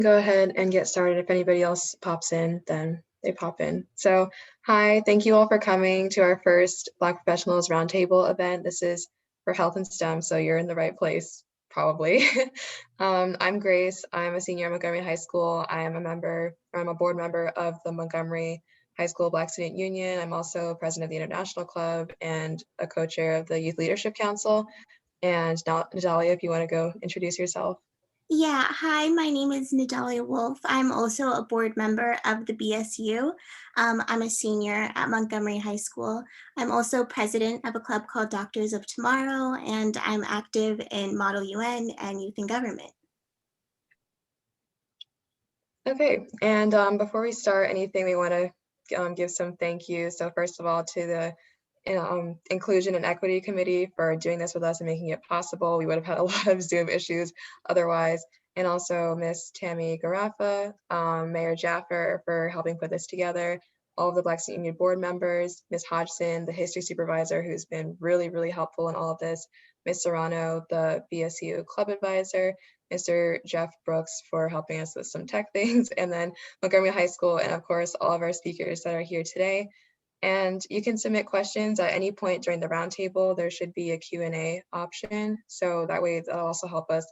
Go ahead and get started. If anybody else pops in, then they pop in. So hi, thank you all for coming to our first Black Professionals Roundtable event. This is for health and STEM, so you're in the right place, probably. I'm Grace. I'm a senior at Montgomery High School. I'm a board member of the Montgomery High School Black Student Union. I'm also president of the International Club and a co-chair of the Youth Leadership Council. And now, Nidalia, if you want to go introduce yourself. Yeah, hi, my name is Nidalia Wolfe. I'm also a board member of the BSU. I'm a senior at Montgomery High School. I'm also president of a club called Doctors of Tomorrow, and I'm active in Model UN and Youth in Government. Okay, and before we start anything, we want to give some thank yous. So first of all, to the Inclusion and Equity Committee for doing this with us and making it possible. We would have had a lot of Zoom issues otherwise. And also Miss Tammy Garafa, Mayor Jaffer for helping put this together, all of the Black Student Union board members, Miss Hodgson, the history supervisor, who's been really, really helpful in all of this, Miss Serrano, the BSU club advisor, Mr. Jeff Brooks for helping us with some tech things, and then Montgomery High School, and of course, all of our speakers that are here today. And you can submit questions at any point during the roundtable. There should be a Q&A option. So that way that'll also help us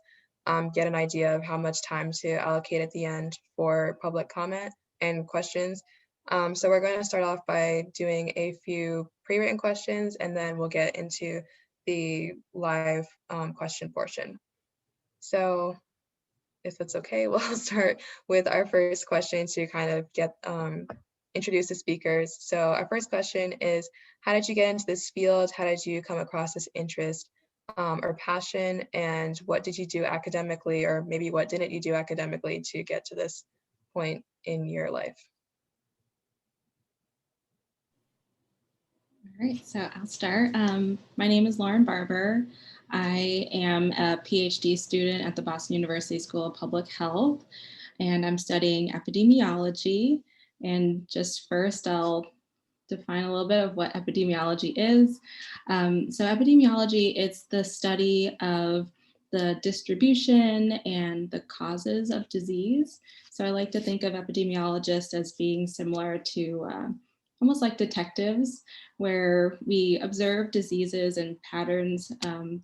get an idea of how much time to allocate at the end for public comment and questions. So we're going to start off by doing a few pre-written questions, and then we'll get into the live question portion. So if it's okay, we'll start with our first question to kind of get introduce the speakers. So our first question is, how did you get into this field? How did you come across this interest or passion? And what did you do academically, or maybe what didn't you do academically to get to this point in your life? All right, so I'll start. My name is Lauren Barber. I am a PhD student at the Boston University School of Public Health, and I'm studying epidemiology. And just first, I'll define a little bit of what epidemiology is. So epidemiology, it's the study of the distribution and the causes of disease. So I like to think of epidemiologists as being similar to almost like detectives, where we observe diseases and patterns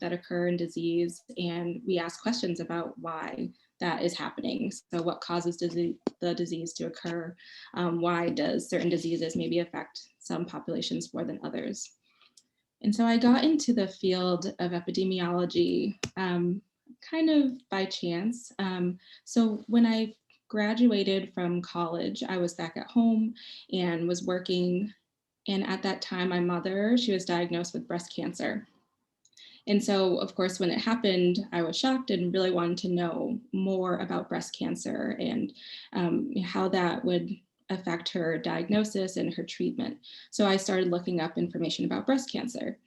that occur in disease, and we ask questions about why that is happening. So what causes the disease to occur? Why does certain diseases maybe affect some populations more than others? And so I got into the field of epidemiology kind of by chance. So when I graduated from college, I was back at home and was working. And at that time, my mother, she was diagnosed with breast cancer. And so, of course, when it happened, I was shocked and really wanted to know more about breast cancer and how that would affect her diagnosis and her treatment. So I started looking up information about breast cancer.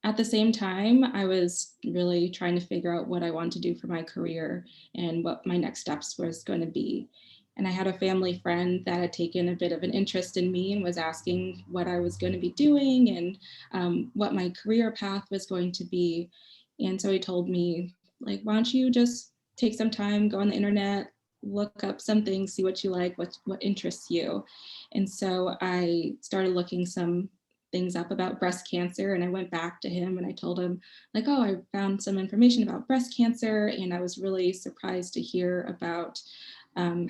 At the same time, I was really trying to figure out what I wanted to do for my career and what my next steps was going to be. And I had a family friend that had taken a bit of an interest in me and was asking what I was going to be doing and what my career path was going to be. And so he told me, like, why don't you just take some time, go on the internet, look up some things, see what you like, what interests you. And so I started looking some things up about breast cancer, and I went back to him and I told him, like, oh, I found some information about breast cancer, and I was really surprised to hear about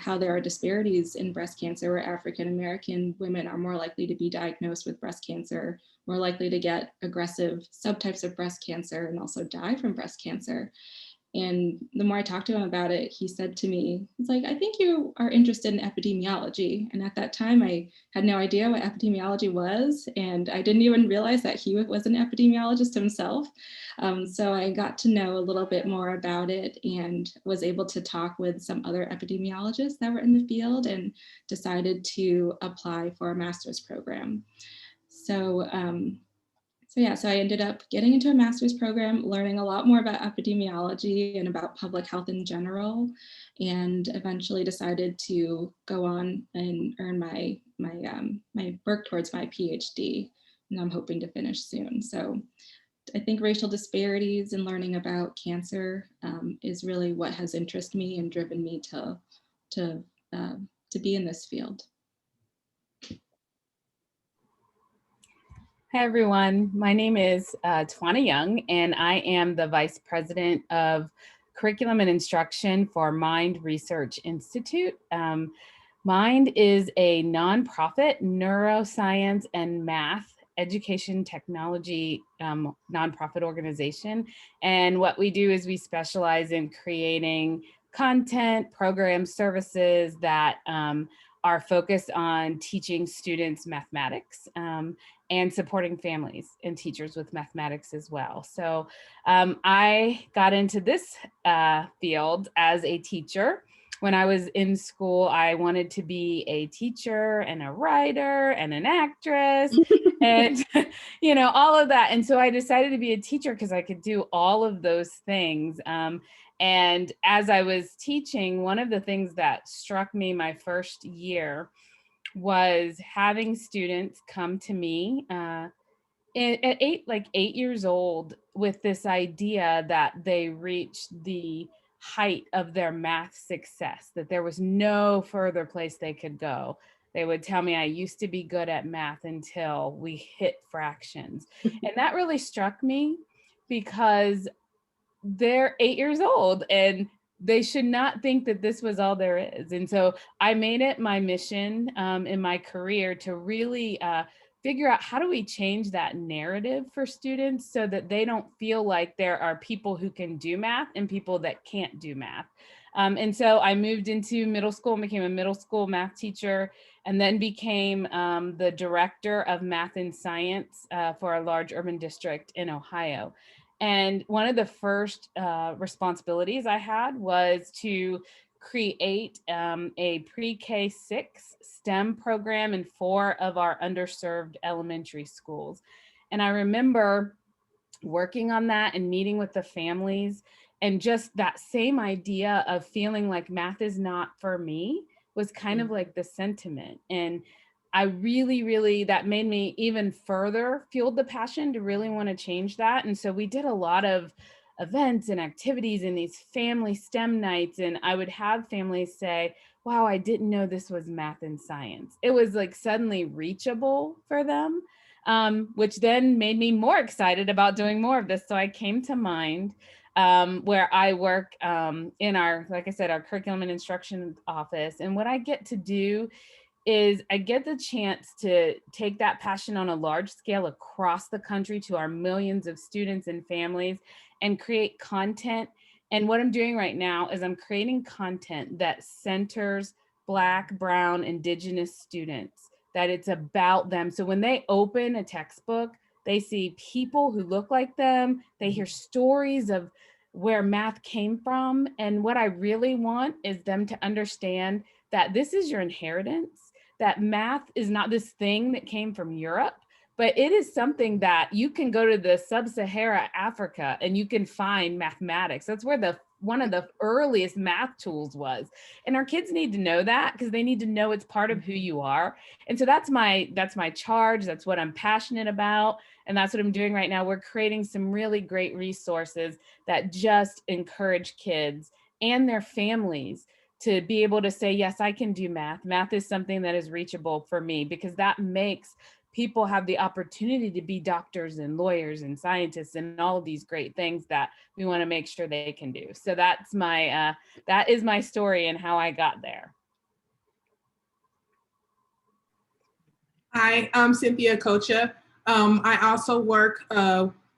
how there are disparities in breast cancer, where African American women are more likely to be diagnosed with breast cancer, more likely to get aggressive subtypes of breast cancer, and also die from breast cancer. And the more I talked to him about it, he said to me, he's like, I think you are interested in epidemiology. And at that time, I had no idea what epidemiology was. And I didn't even realize that he was an epidemiologist himself. So I got to know a little bit more about it and was able to talk with some other epidemiologists that were in the field and decided to apply for a master's program. So I ended up getting into a master's program, learning a lot more about epidemiology and about public health in general, and eventually decided to go on and earn my work towards my PhD, and I'm hoping to finish soon. So I think racial disparities and learning about cancer is really what has interested me and driven me to be in this field. Hi, everyone. My name is Twana Young, and I am the Vice President of Curriculum and Instruction for Mind Research Institute. Mind is a nonprofit neuroscience and math education technology nonprofit organization. And what we do is we specialize in creating content, programs, services that are focused on teaching students mathematics and supporting families and teachers with mathematics as well. So I got into this field as a teacher. When I was in school, I wanted to be a teacher and a writer and an actress and, you know, all of that. And so I decided to be a teacher because I could do all of those things. And as I was teaching, one of the things that struck me my first year was having students come to me at 8 years old with this idea that they reached the height of their math success, that there was no further place they could go. They would tell me, I used to be good at math until we hit fractions. And that really struck me because they're 8 years old and they should not think that this was all there is. And so I made it my mission in my career to really figure out how do we change that narrative for students so that they don't feel like there are people who can do math and people that can't do math. And so I moved into middle school and became a middle school math teacher, and then became the director of math and science for a large urban district in Ohio. And one of the first responsibilities I had was to create a pre-K 6 STEM program in 4 of our underserved elementary schools. And I remember working on that and meeting with the families, and just that same idea of feeling like math is not for me was kind of like the sentiment. And I really, that made me even further fueled the passion to really want to change that. And so we did a lot of events and activities in these family STEM nights. And I would have families say, wow, I didn't know this was math and science. It was like suddenly reachable for them, which then made me more excited about doing more of this. So I came to Mind, where I work in our, like I said, our curriculum and instruction office. And what I get to do is I get the chance to take that passion on a large scale across the country to our millions of students and families and create content. And what I'm doing right now is I'm creating content that centers Black, Brown, Indigenous students, that it's about them. So when they open a textbook, they see people who look like them, they hear stories of where math came from. And what I really want is them to understand that this is your inheritance, that math is not this thing that came from Europe, but it is something that you can go to the sub-Sahara Africa and you can find mathematics. That's where one of the earliest math tools was. And our kids need to know that because they need to know it's part of who you are. And so that's my charge. That's what I'm passionate about. And that's what I'm doing right now. We're creating some really great resources that just encourage kids and their families to be able to say, yes, I can do math. Math is something that is reachable for me, because that makes people have the opportunity to be doctors and lawyers and scientists and all of these great things that we want to make sure they can do. So that's that is my story and how I got there. Hi, I'm Cynthia Okocha. I also work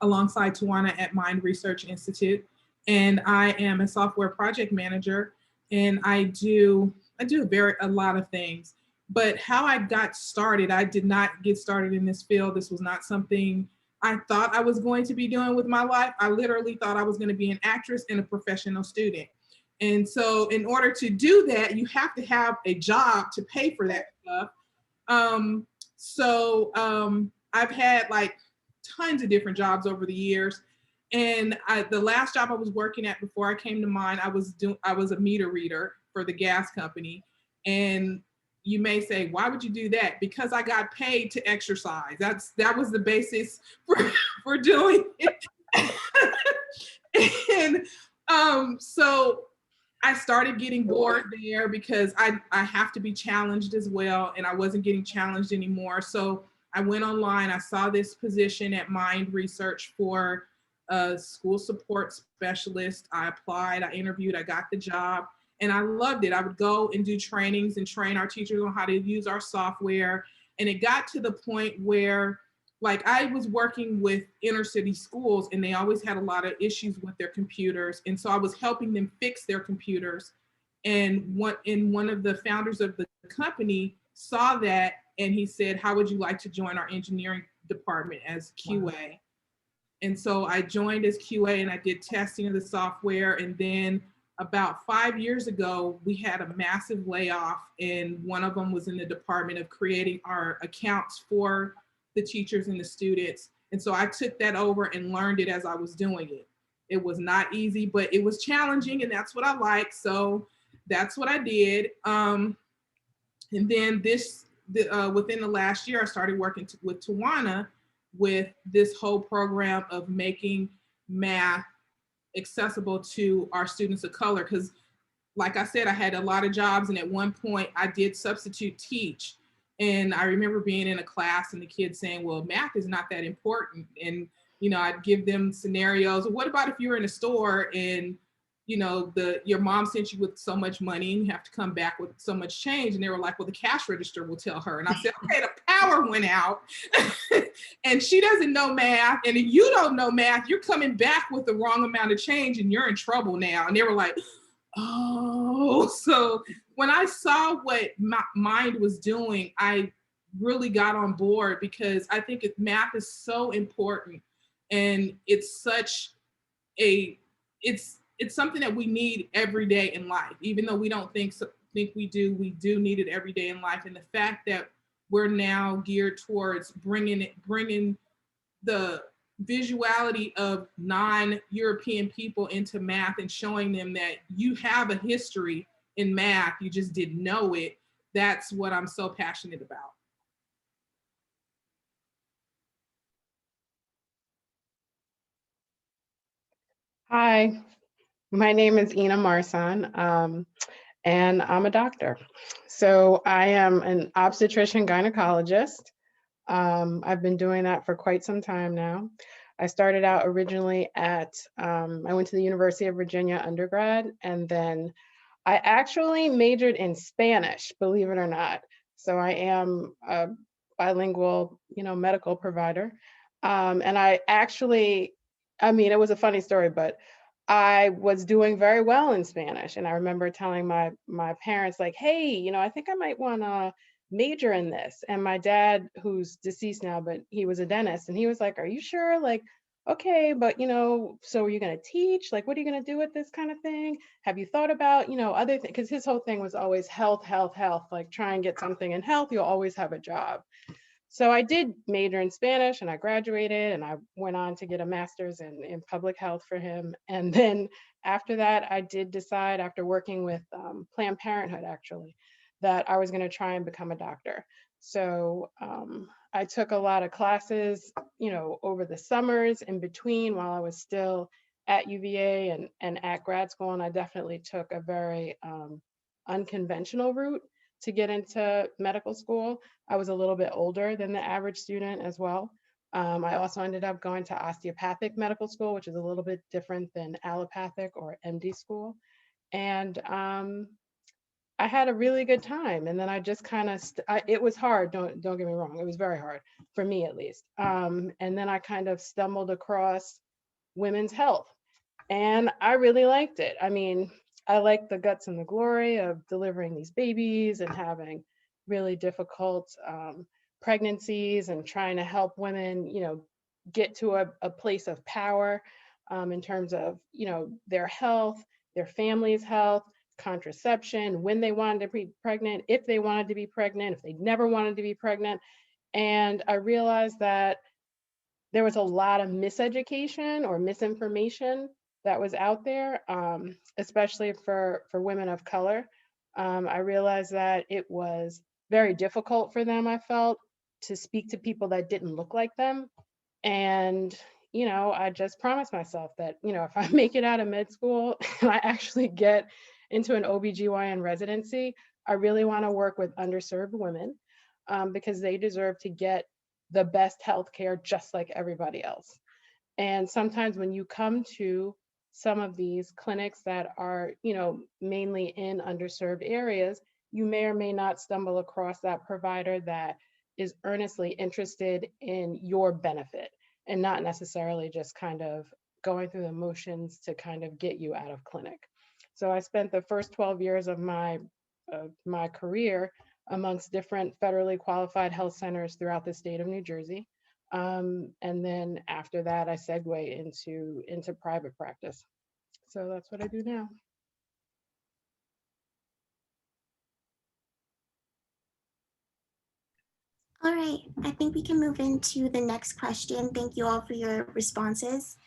alongside Twana at Mind Research Institute, and I am a software project manager. And I do a lot of things. But how I got started, I did not get started in this field. This was not something I thought I was going to be doing with my life. I literally thought I was going to be an actress and a professional student. And so in order to do that, you have to have a job to pay for that stuff. I've had like tons of different jobs over the years. And the last job I was working at before I came to Mind, I was a meter reader for the gas company. And you may say, why would you do that? Because I got paid to exercise. That was the basis for doing it. And so I started getting bored there because I have to be challenged as well, and I wasn't getting challenged anymore. So I went online, I saw this position at Mind Research for a school support specialist. I applied, I interviewed, I got the job, and I loved it. I would go and do trainings and train our teachers on how to use our software. And it got to the point where, like, I was working with inner city schools and they always had a lot of issues with their computers. And so I was helping them fix their computers. And one of the founders of the company saw that and he said, how would you like to join our engineering department as QA? Wow. And so I joined as QA and I did testing of the software. And then about 5 years ago, we had a massive layoff, and one of them was in the department of creating our accounts for the teachers and the students. And so I took that over and learned it as I was doing it. It was not easy, but it was challenging, and that's what I like. So that's what I did. And then within the last year, I started working with Twana with this whole program of making math accessible to our students of color. Because like I said, I had a lot of jobs, and at one point I did substitute teach. And I remember being in a class and the kids saying, well, math is not that important. And, I'd give them scenarios. What about if you're in a store and, your mom sent you with so much money and you have to come back with so much change? And they were like, well, the cash register will tell her. And I said, okay, the power went out and she doesn't know math. And if you don't know math, you're coming back with the wrong amount of change and you're in trouble now. And they were like, oh. So when I saw what Mind was doing, I really got on board because I think math is so important, and it's it's something that we need every day in life. Even though we don't think we do need it every day in life. And the fact that we're now geared towards bringing the visuality of non-European people into math and showing them that you have a history in math, you just didn't know it. That's what I'm so passionate about. Hi, my name is Ena Marsan, and I'm a doctor. So I am an obstetrician gynecologist. I've been doing that for quite some time now. I started out originally I went to the University of Virginia undergrad, and then I actually majored in Spanish, believe it or not. So I am a bilingual, medical provider. And it was a funny story, but I was doing very well in Spanish. And I remember telling my parents, like, hey, I think I might want to major in this. And my dad, who's deceased now, but he was a dentist, and he was like, are you sure? Like, okay, but so are you going to teach? Like, what are you going to do with this kind of thing? Have you thought about, other things? Because his whole thing was always health, like try and get something in health, you'll always have a job. So I did major in Spanish, and I graduated, and I went on to get a master's in public health for him. And then after that, I did decide, after working with Planned Parenthood, actually, that I was going to try and become a doctor. So I took a lot of classes, over the summers in between while I was still at UVA and at grad school. And I definitely took a very unconventional route to get into medical school. I was a little bit older than the average student as well. I also ended up going to osteopathic medical school, which is a little bit different than allopathic or MD school. And I had a really good time. And then I just kind of, it was hard, don't get me wrong, it was very hard, for me at least. And then I kind of stumbled across women's health, and I really liked it. I mean, I like the guts and the glory of delivering these babies and having really difficult pregnancies and trying to help women, get to a place of power in terms of, their health, their family's health, contraception, when they wanted to be pregnant, if they wanted to be pregnant, if they never wanted to be pregnant. And I realized that there was a lot of miseducation or misinformation that was out there, especially for women of color. I realized that it was very difficult for them, I felt, to speak to people that didn't look like them. And, I just promised myself that, if I make it out of med school and I actually get into an OBGYN residency, I really want to work with underserved women because they deserve to get the best healthcare just like everybody else. And sometimes when you come to some of these clinics that are, mainly in underserved areas, you may or may not stumble across that provider that is earnestly interested in your benefit and not necessarily just kind of going through the motions to kind of get you out of clinic. So I spent the first 12 years of my career amongst different federally qualified health centers throughout the state of New Jersey. And then after that, I segue into private practice. So that's what I do now. All right, I think we can move into the next question. Thank you all for your responses.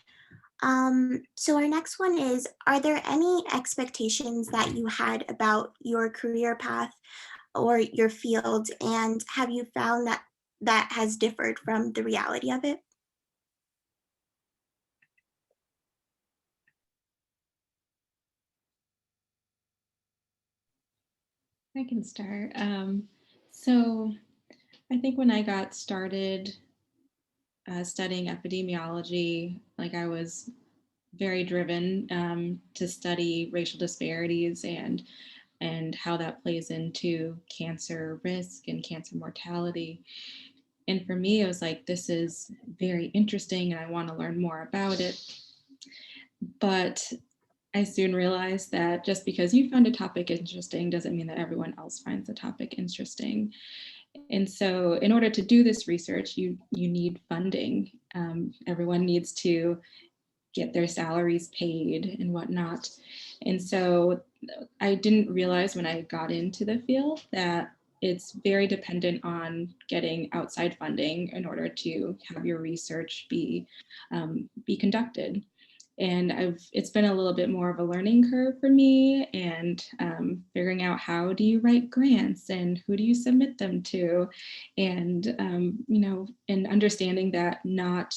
So our next one is, are there any expectations that you had about your career path or your field, and have you found that that has differed from the reality of it? I can start. So I think when I got started studying epidemiology, like I was very driven to study racial disparities and how that plays into cancer risk and cancer mortality. And for me, it was like, this is very interesting and I want to learn more about it. But I soon realized that just because you found a topic interesting doesn't mean that everyone else finds the topic interesting. And so in order to do this research, you need funding. Everyone needs to get their salaries paid and whatnot. And so I didn't realize when I got into the field that it's very dependent on getting outside funding in order to have your research be conducted. And it's been a little bit more of a learning curve for me, and figuring out how do you write grants and who do you submit them to, and and understanding that not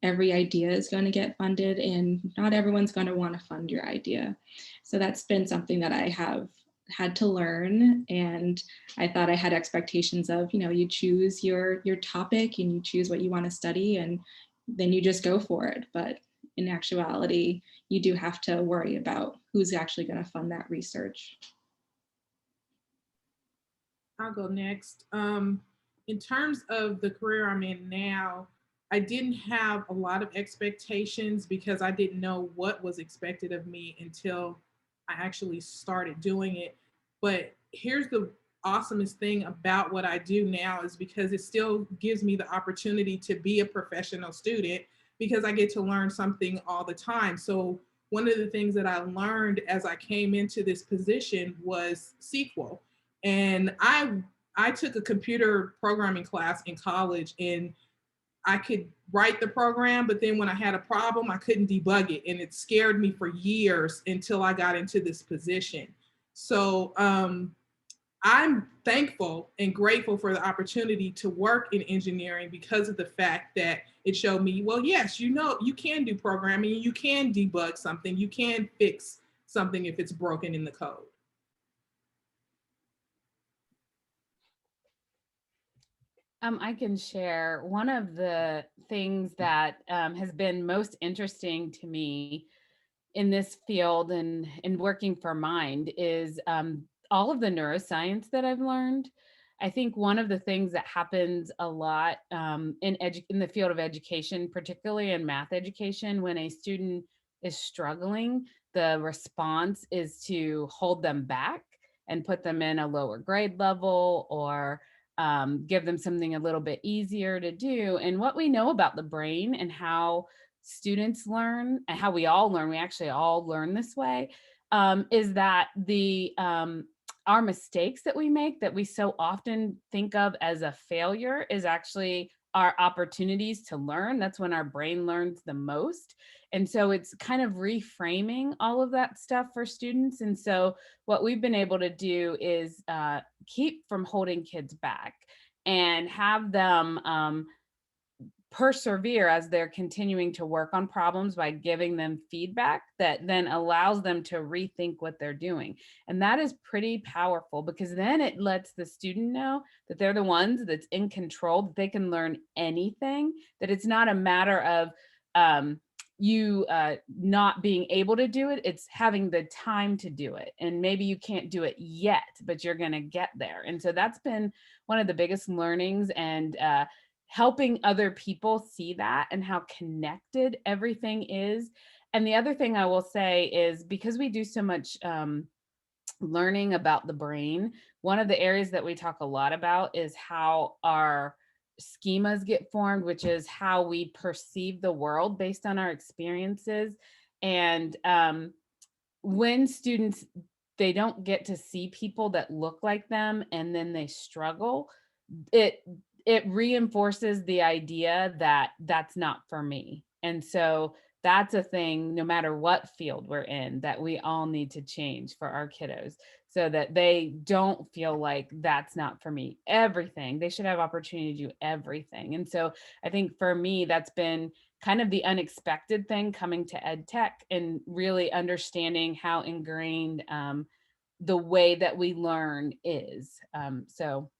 every idea is going to get funded and not everyone's going to want to fund your idea. So that's been something that I have had to learn. And I thought I had expectations of, you choose your topic and you choose what you want to study and then you just go for it. But in actuality, you do have to worry about who's actually going to fund that research. I'll go next. In terms of the career I'm in now, I didn't have a lot of expectations because I didn't know what was expected of me until I actually started doing it. But here's the awesomest thing about what I do now is because it still gives me the opportunity to be a professional student because I get to learn something all the time. So one of the things that I learned as I came into this position was SQL. And I took a computer programming class in college and I could write the program, but then when I had a problem, I couldn't debug it. And it scared me for years until I got into this position. So I'm thankful and grateful for the opportunity to work in engineering because of the fact that it showed me, well, yes, you can do programming, you can debug something, you can fix something if it's broken in the code. I can share one of the things that has been most interesting to me in this field and in working for Mind is all of the neuroscience that I've learned. I think one of the things that happens a lot in the field of education, particularly in math education, when a student is struggling, the response is to hold them back and put them in a lower grade level or give them something a little bit easier to do. And what we know about the brain and how students learn and how we all learn, we actually all learn this way, is that our mistakes that we make that we so often think of as a failure is actually our opportunities to learn. That's when our brain learns the most. And so it's kind of reframing all of that stuff for students. And so what we've been able to do is keep from holding kids back and have them persevere as they're continuing to work on problems by giving them feedback that then allows them to rethink what they're doing. And that is pretty powerful, because then it lets the student know that they're the ones that's in control, that they can learn anything, that it's not a matter of you not being able to do it, it's having the time to do it. And maybe you can't do it yet, but you're going to get there. And so that's been one of the biggest learnings, and helping other people see that and how connected everything is. And the other thing I will say is, because we do so much learning about the brain, one of the areas that we talk a lot about is how our schemas get formed, which is how we perceive the world based on our experiences. And when students, they don't get to see people that look like them and then they struggle, it reinforces the idea that that's not for me. And so that's a thing, no matter what field we're in, that we all need to change for our kiddos, so that they don't feel like that's not for me. Everything, they should have opportunity to do everything. And so I think for me, that's been kind of the unexpected thing coming to ed tech, and really understanding how ingrained the way that we learn is. So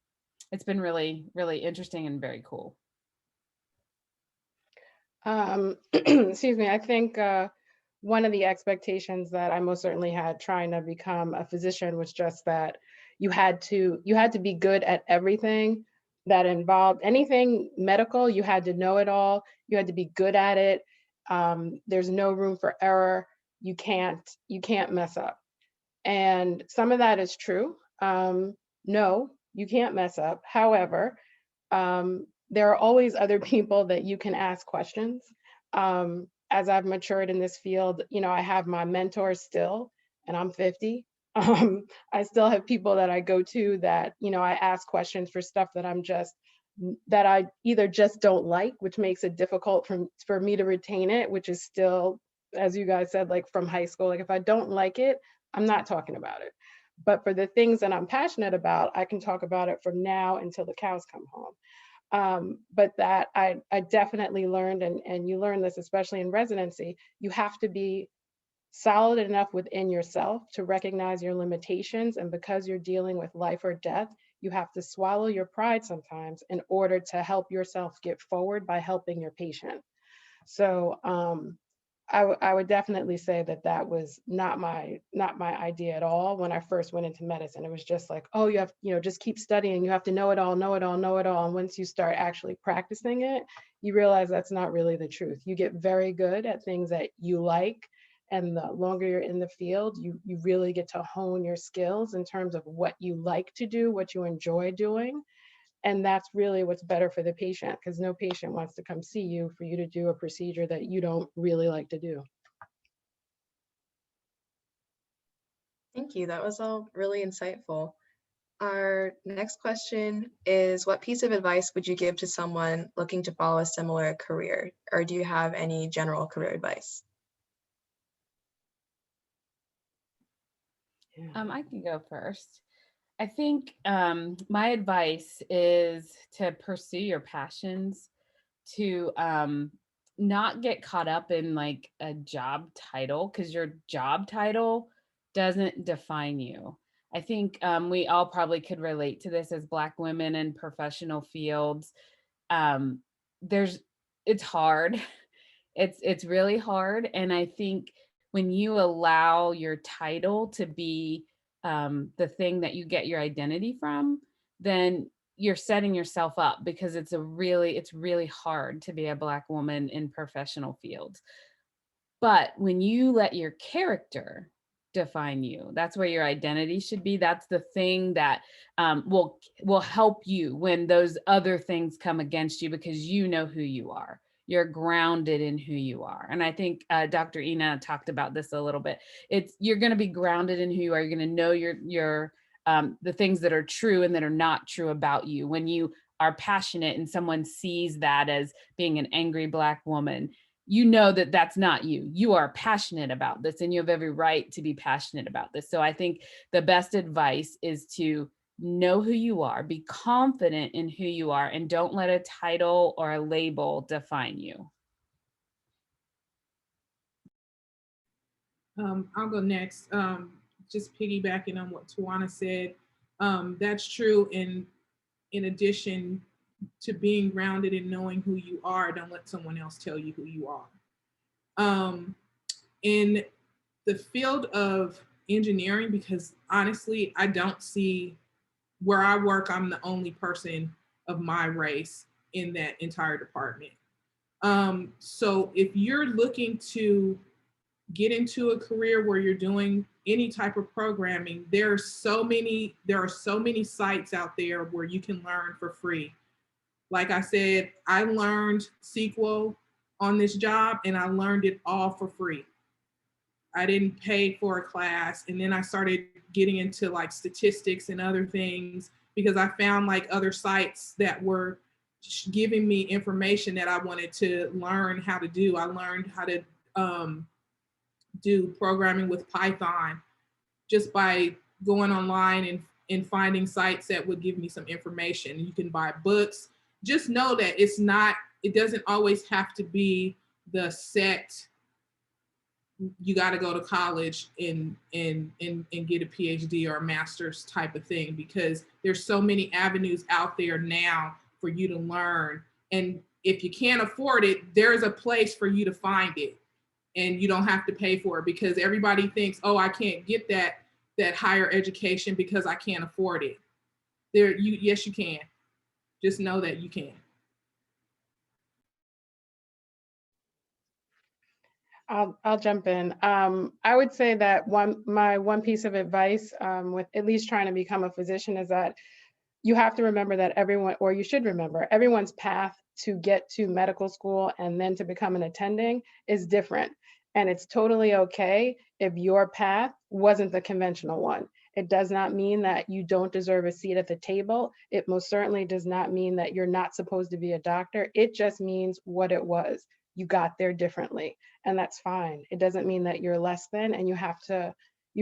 it's been really, really interesting and very cool. Excuse me, I think one of the expectations that I most certainly had trying to become a physician was just that you had to be good at everything that involved anything medical. You had to know it all. You had to be good at it. There's no room for error. You can't mess up. And some of that is true. No, you can't mess up. However, there are always other people that you can ask questions. As I've matured in this field, I have my mentors still, and I'm 50. I still have people that I go to that, I ask questions for stuff that that I either just don't like, which makes it difficult for me to retain it, which is still, as you guys said, like from high school, like if I don't like it, I'm not talking about it. But for the things that I'm passionate about, I can talk about it from now until the cows come home. But that I definitely learned, and you learn this especially in residency, you have to be solid enough within yourself to recognize your limitations. And because you're dealing with life or death, you have to swallow your pride sometimes in order to help yourself get forward by helping your patient. So I would definitely say that was not my idea at all when I first went into medicine. It was just like, oh, you have, just keep studying. You have to know it all. And once you start actually practicing it, you realize that's not really the truth. You get very good at things that you like. And the longer you're in the field, you really get to hone your skills in terms of what you like to do, what you enjoy doing. And that's really what's better for the patient, because no patient wants to come see you for you to do a procedure that you don't really like to do. Thank you. That was all really insightful. Our next question is, what piece of advice would you give to someone looking to follow a similar career? Or do you have any general career advice? I can go first. I think my advice is to pursue your passions, to not get caught up in like a job title, because your job title doesn't define you. I think we all probably could relate to this as Black women in professional fields. It's hard. It's really hard. And I think when you allow your title to be the thing that you get your identity from, then you're setting yourself up, because it's really hard to be a Black woman in professional fields. But when you let your character define you, that's where your identity should be. That's the thing that will help you when those other things come against you, because you know who you are. You're grounded in who you are. And I think Dr. Ena talked about this a little bit. You're going to be grounded in who you are. You're going to know your the things that are true and that are not true about you when you are passionate and someone sees that as being an angry Black woman, you know that that's not you. You are passionate about this and you have every right to be passionate about this. So I think the best advice is to know who you are, be confident in who you are, and don't let a title or a label define you. I'll go next. Just piggybacking on what Twana said, that's true. In addition to being grounded and knowing who you are, don't let someone else tell you who you are. In the field of engineering, because honestly, I don't see where I work, I'm the only person of my race in that entire department. So if you're looking to get into a career where you're doing any type of programming, there are so many sites out there where you can learn for free. Like I said, I learned SQL on this job and I learned it all for free. I didn't pay for a class. And then I started getting into like statistics and other things because I found like other sites that were giving me information that I wanted to learn how to do. I learned how to do programming with Python just by going online and finding sites that would give me some information. You can buy books. Just know that it doesn't always have to be the set, you got to go to college and get a PhD or a master's type of thing, because there's so many avenues out there now for you to learn. And if you can't afford it, there's a place for you to find it and you don't have to pay for it, because everybody thinks, oh, I can't get that higher education because I can't afford it. Yes, you can. Just know that you can. I'll jump in. I would say that my one piece of advice with at least trying to become a physician is that you have to remember that everyone, or you should remember, everyone's path to get to medical school and then to become an attending is different. And it's totally okay if your path wasn't the conventional one. It does not mean that you don't deserve a seat at the table. It most certainly does not mean that you're not supposed to be a doctor. It just means what it was. You got there differently, and that's fine. It doesn't mean that you're less than, and you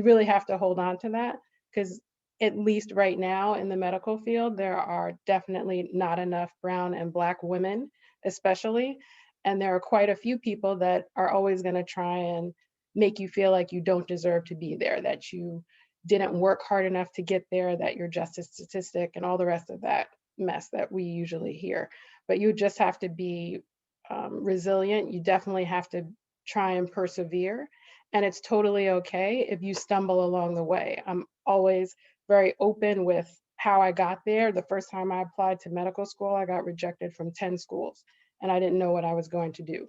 really have to hold on to that, because at least right now in the medical field, there are definitely not enough brown and Black women, especially. And there are quite a few people that are always going to try and make you feel like you don't deserve to be there, that you didn't work hard enough to get there, that you're just a statistic, and all the rest of that mess that we usually hear. But you just have to be resilient. You definitely have to try and persevere. And it's totally okay if you stumble along the way. I'm always very open with how I got there. The first time I applied to medical school, I got rejected from 10 schools and I didn't know what I was going to do.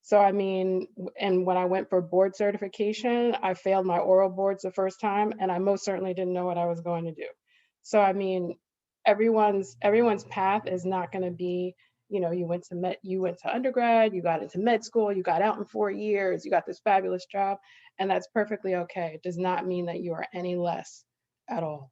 So, I mean, and when I went for board certification, I failed my oral boards the first time and I most certainly didn't know what I was going to do. So, I mean, everyone's path is not going to be, you know, you went to undergrad, you got into med school, you got out in 4 years, you got this fabulous job, and that's perfectly okay. It does not mean that you are any less at all.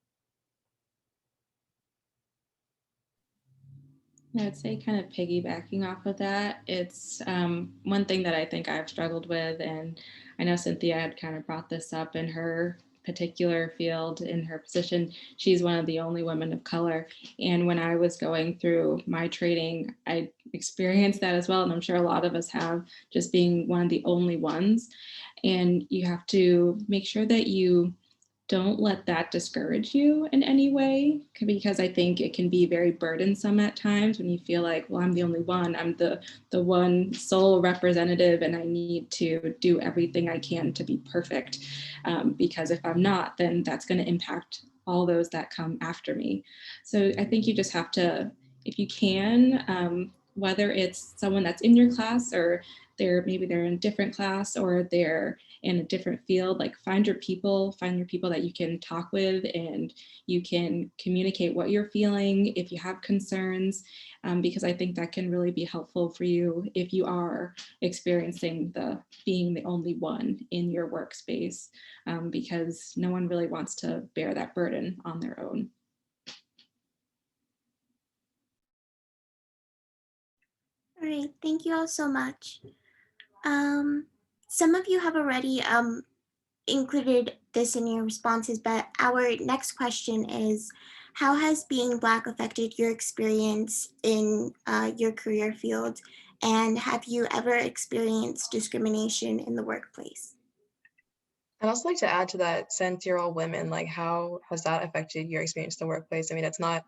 I would say, kind of piggybacking off of that, it's one thing that I think I've struggled with, and I know Cynthia had kind of brought this up in her particular field, in her position. She's one of the only women of color. And when I was going through my training, I experienced that as well. And I'm sure a lot of us have, just being one of the only ones. And you have to make sure that you don't let that discourage you in any way, because I think it can be very burdensome at times when you feel like, well, I'm the only one, I'm the one sole representative and I need to do everything I can to be perfect, because if I'm not, then that's going to impact all those that come after me. So I think you just have to, if you can, whether it's someone that's in your class or maybe they're in a different class or they're in a different field, like find your people that you can talk with and you can communicate what you're feeling if you have concerns, because I think that can really be helpful for you if you are experiencing being the only one in your workspace, because no one really wants to bear that burden on their own. All right, thank you all so much. Some of you have already included this in your responses, but our next question is, how has being Black affected your experience in your career field? And have you ever experienced discrimination in the workplace? I'd also like to add to that, since you're all women, like how has that affected your experience in the workplace? I mean, it's not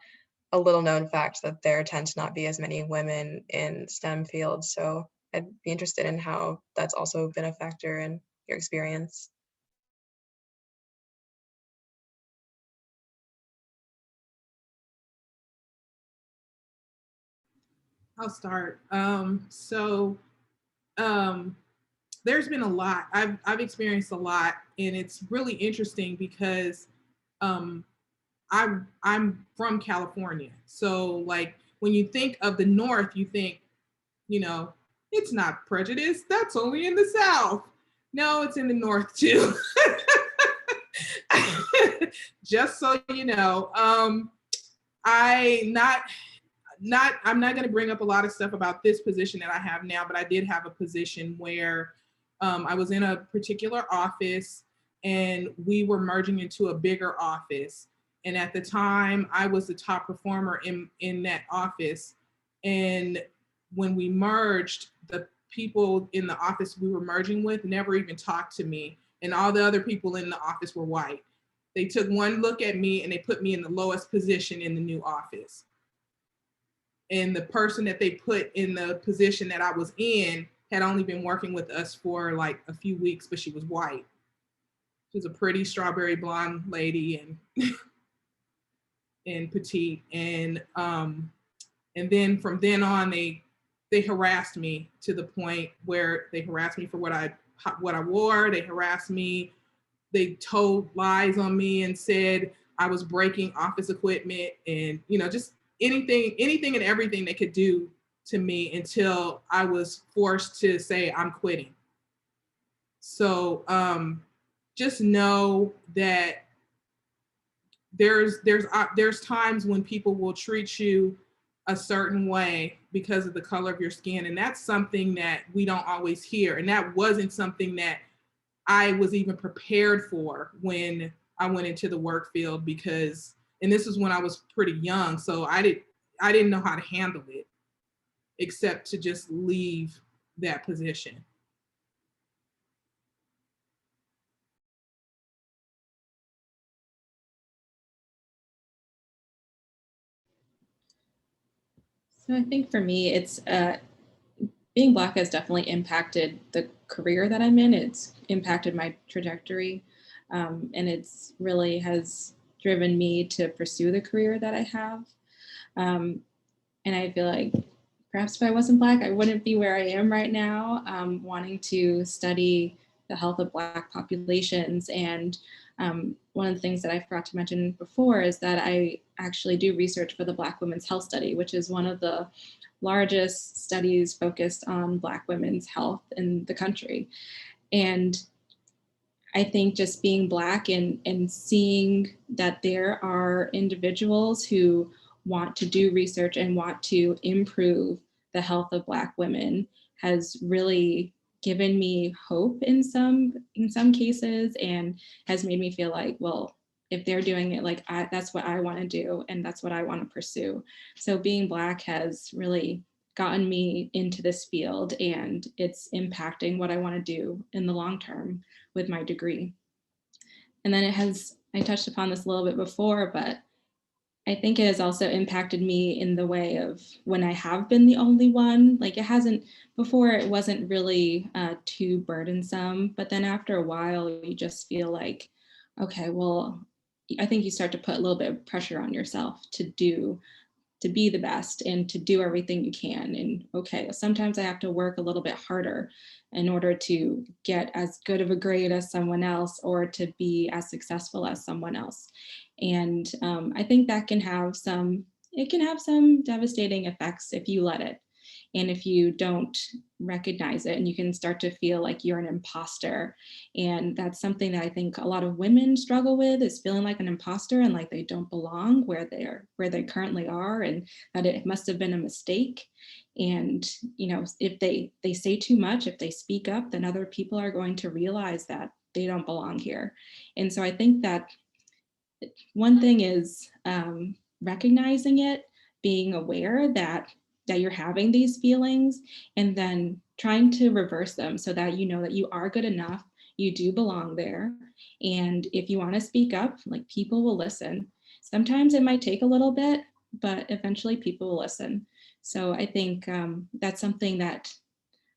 a little known fact that there tend to not be as many women in STEM fields. So I'd be interested in how that's also been a factor in your experience. I'll start. There's been a lot. I've experienced a lot, and it's really interesting because I'm from California. So like when you think of the North, you think, you know, it's not prejudice. That's only in the South. No, it's in the North too. Just so you know, I'm not going to bring up a lot of stuff about this position that I have now, but I did have a position where I was in a particular office and we were merging into a bigger office. And at the time, I was the top performer in that office. And when we merged, the people in the office we were merging with never even talked to me. And all the other people in the office were white. They took one look at me and they put me in the lowest position in the new office. And the person that they put in the position that I was in had only been working with us for like a few weeks, but she was white. She was a pretty strawberry blonde lady and petite. And then from then on, they harassed me to the point where they harassed me for what I wore. They harassed me. They told lies on me and said I was breaking office equipment and, just anything and everything they could do to me until I was forced to say I'm quitting. So just know that there's times when people will treat you a certain way because of the color of your skin, and that's something that we don't always hear. And that wasn't something that I was even prepared for when I went into the work field, because, and this was when I was pretty young, so I didn't know how to handle it except to just leave that position. So I think for me, it's being Black has definitely impacted the career that I'm in. It's impacted my trajectory, and it's really has driven me to pursue the career that I have. And I feel like perhaps if I wasn't Black, I wouldn't be where I am right now, wanting to study the health of Black populations. And one of the things that I forgot to mention before is that I actually do research for the Black Women's Health Study, which is one of the largest studies focused on Black women's health in the country. And I think just being Black and seeing that there are individuals who want to do research and want to improve the health of Black women has really given me hope in some cases, and has made me feel like, well, if they're doing it, like that's what I want to do and that's what I want to pursue. So being Black has really gotten me into this field, and it's impacting what I want to do in the long term with my degree. And then I touched upon this a little bit before, but I think it has also impacted me in the way of when I have been the only one. Like before it wasn't really too burdensome, but then after a while you just feel like, okay, well, I think you start to put a little bit of pressure on yourself to be the best and to do everything you can. And okay, sometimes I have to work a little bit harder in order to get as good of a grade as someone else or to be as successful as someone else. And I think that can have some devastating effects if you let it. And if you don't recognize it, and you can start to feel like you're an imposter. And that's something that I think a lot of women struggle with, is feeling like an imposter and like they don't belong where they currently are, and that it must have been a mistake. And, you know, if they say too much, if they speak up, then other people are going to realize that they don't belong here. And so I think that one thing is recognizing it, being aware that you're having these feelings, and then trying to reverse them so that you know that you are good enough, you do belong there. And if you want to speak up, like, people will listen. Sometimes it might take a little bit, but eventually people will listen. So I think that's something that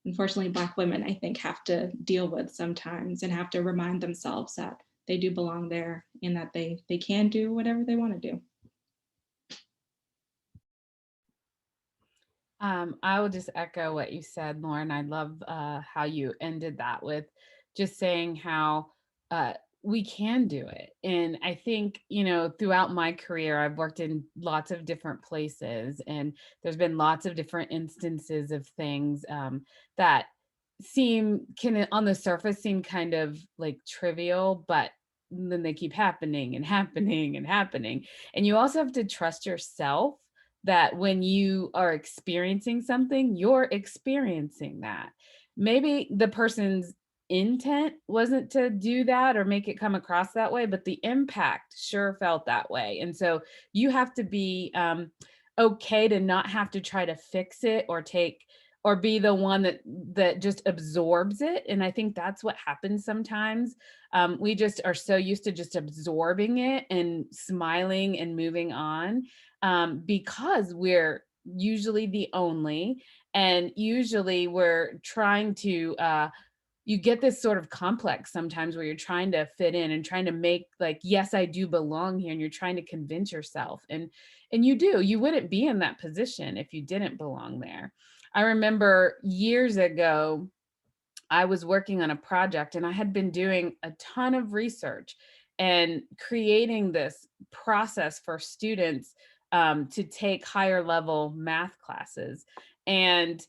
unfortunately Black women, I think, have to deal with sometimes, and have to remind themselves that they do belong there, and that they can do whatever they want to do. I will just echo what you said, Lauren. I love how you ended that with just saying how we can do it. And I think, you know, throughout my career, I've worked in lots of different places, and there's been lots of different instances of things that can on the surface seem kind of like trivial, but then they keep happening and happening and happening. And you also have to trust yourself that when you are experiencing something, you're experiencing that. Maybe the person's intent wasn't to do that or make it come across that way, but the impact sure felt that way. And so you have to be okay to not have to try to fix it or be the one that just absorbs it. And I think that's what happens sometimes. We just are so used to just absorbing it and smiling and moving on, because we're usually the only, and usually we're trying to, you get this sort of complex sometimes where you're trying to fit in and trying to make like, yes, I do belong here. And you're trying to convince yourself. And you wouldn't be in that position if you didn't belong there. I remember years ago, I was working on a project, and I had been doing a ton of research and creating this process for students to take higher level math classes. And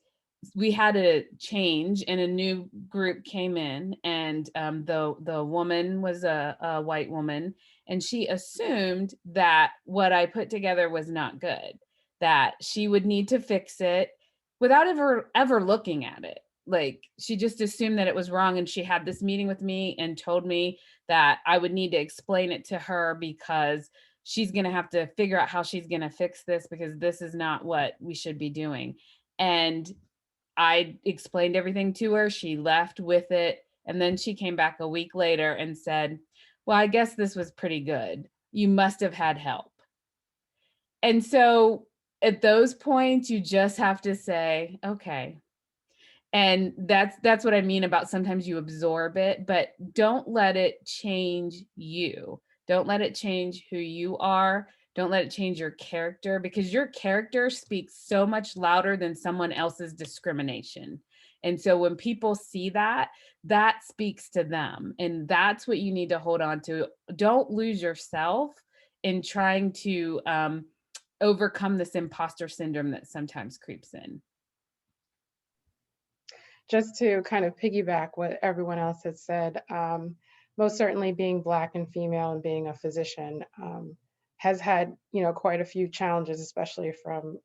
we had a change, and a new group came in, and the woman was a white woman, and she assumed that what I put together was not good, that she would need to fix it without ever looking at it. Like, she just assumed that it was wrong. And she had this meeting with me and told me that I would need to explain it to her, because she's going to have to figure out how she's going to fix this, because this is not what we should be doing. And I explained everything to her. She left with it. And then she came back a week later and said, well, I guess this was pretty good. You must have had help. And so at those points, you just have to say, okay. And that's what I mean about sometimes you absorb it, but don't let it change you. Don't let it change who you are. Don't let it change your character, because your character speaks so much louder than someone else's discrimination. And so when people see that, that speaks to them. And that's what you need to hold on to. Don't lose yourself in trying to overcome this imposter syndrome that sometimes creeps in. Just to kind of piggyback what everyone else has said, most certainly being Black and female and being a physician has had, quite a few challenges, especially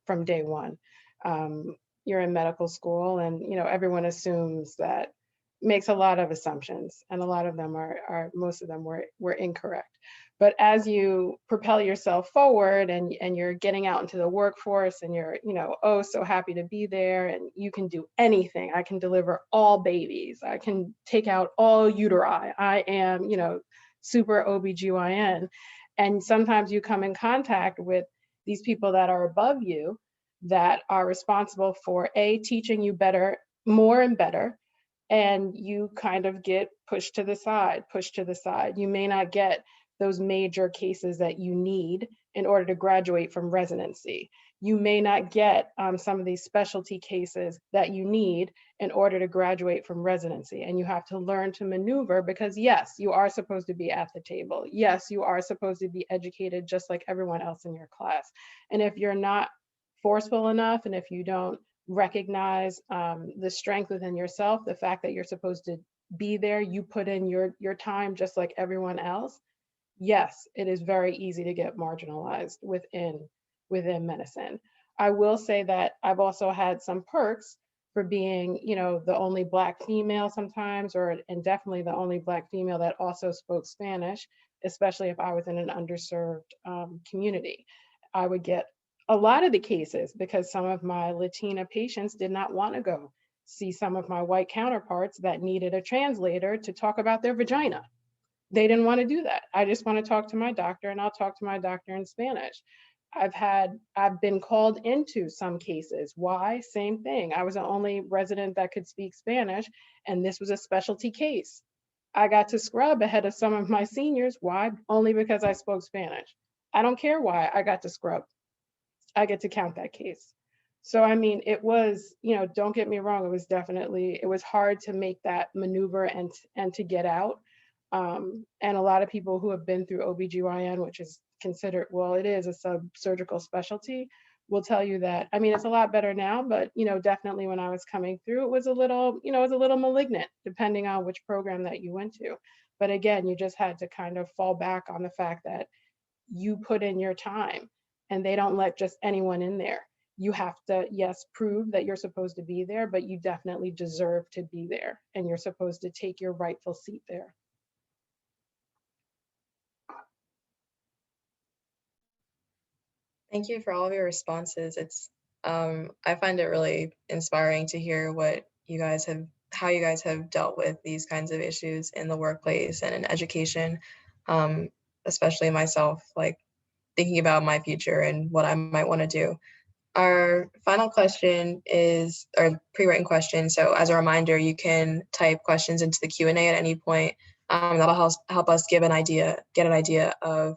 from day one. You're in medical school, and everyone assumes that, makes a lot of assumptions, and a lot of them most of them were incorrect. But as you propel yourself forward and you're getting out into the workforce, and you're, oh, so happy to be there, and you can do anything. I can deliver all babies. I can take out all uteri. I am, super OBGYN. And sometimes you come in contact with these people that are above you, that are responsible for teaching you better, more and better. And you kind of get pushed to the side. You may not get those major cases that you need in order to graduate from residency. You may not get some of these specialty cases that you need in order to graduate from residency. And you have to learn to maneuver, because yes, you are supposed to be at the table. Yes, you are supposed to be educated just like everyone else in your class. And if you're not forceful enough, and if you don't recognize the strength within yourself, the fact that you're supposed to be there, you put in your time just like everyone else. Yes, it is very easy to get marginalized within medicine. I will say that I've also had some perks for being, you know, the only Black female sometimes, and definitely the only Black female that also spoke Spanish, especially if I was in an underserved community. I would get a lot of the cases because some of my Latina patients did not want to go see some of my white counterparts that needed a translator to talk about their vagina. They didn't want to do that. I just want to talk to my doctor, and I'll talk to my doctor in Spanish. I've been called into some cases. Why? Same thing. I was the only resident that could speak Spanish, and this was a specialty case. I got to scrub ahead of some of my seniors. Why? Only because I spoke Spanish. I don't care why I got to scrub. I get to count that case. So, I mean, it was, you know, don't get me wrong, it was hard to make that maneuver and to get out. And a lot of people who have been through OBGYN, which is considered, well, it is a sub-surgical specialty, will tell you that, I mean, it's a lot better now, but, you know, definitely when I was coming through, it was a little, you know, it was a little malignant, depending on which program that you went to. But again, you just had to kind of fall back on the fact that you put in your time and they don't let just anyone in there. You have to, yes, prove that you're supposed to be there, but you definitely deserve to be there and you're supposed to take your rightful seat there. Thank you for all of your responses. I find it really inspiring to hear how you guys have dealt with these kinds of issues in the workplace and in education, especially myself, like thinking about my future and what I might want to do. Our final question is our pre-written question. So as a reminder, you can type questions into the Q&A at any point. That'll help us get an idea of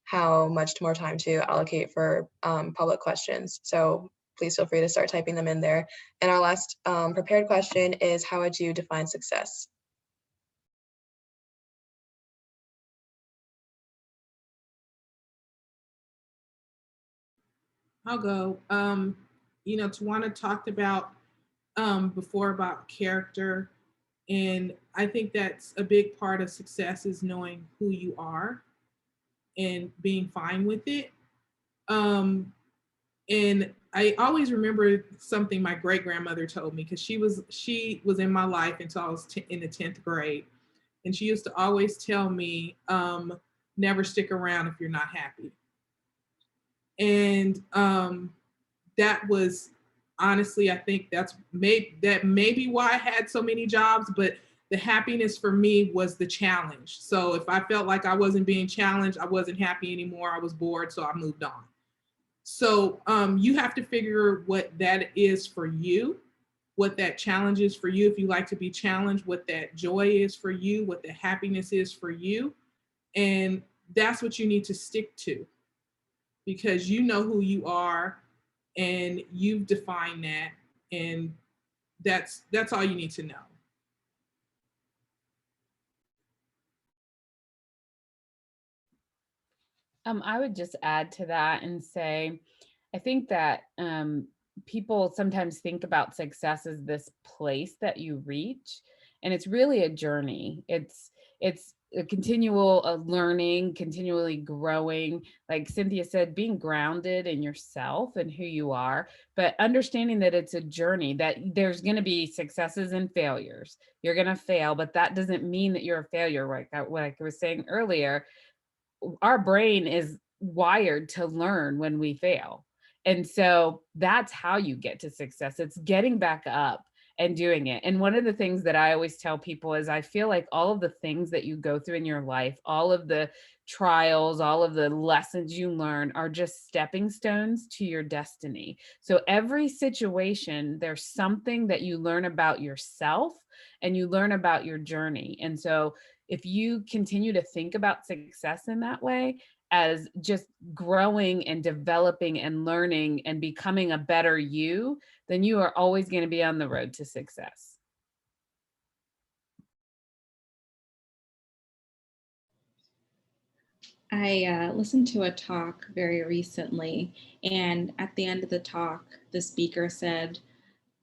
how much more time to allocate for public questions. So please feel free to start typing them in there. And our last prepared question is, how would you define success? I'll go. You know, Twana talked about before about character, and I think that's a big part of success is knowing who you are and being fine with it. And I always remember something my great grandmother told me because she was in my life until I was in the 10th grade, and she used to always tell me, never stick around if you're not happy. And that was honestly, I think that may be why I had so many jobs, but the happiness for me was the challenge. So if I felt like I wasn't being challenged, I wasn't happy anymore. I was bored, so I moved on. So you have to figure what that is for you, what that challenge is for you. If you like to be challenged, what that joy is for you, what the happiness is for you. And that's what you need to stick to, because you know who you are and you've defined that, and that's all you need to know. I would just add to that and say, I think that people sometimes think about success as this place that you reach, and it's really a journey. It's a continual learning, continually growing. Like Cynthia said, being grounded in yourself and who you are, but understanding that it's a journey, that there's going to be successes and failures. You're going to fail, but that doesn't mean that you're a failure. Like I was saying earlier, our brain is wired to learn when we fail. And so that's how you get to success. It's getting back up and doing it. And one of the things that I always tell people is I feel like all of the things that you go through in your life, all of the trials, all of the lessons you learn are just stepping stones to your destiny. So every situation, there's something that you learn about yourself and you learn about your journey. And so if you continue to think about success in that way, as just growing and developing and learning and becoming a better you, then you are always going to be on the road to success. I listened to a talk very recently, and at the end of the talk, the speaker said,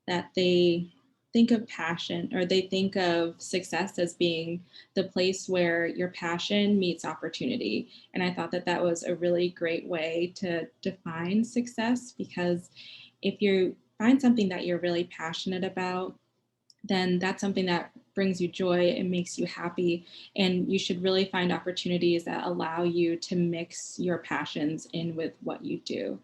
that they think of passion, or they think of success as being the place where your passion meets opportunity. And I thought that that was a really great way to define success, because if you find something that you're really passionate about, then that's something that brings you joy and makes you happy. And you should really find opportunities that allow you to mix your passions in with what you do,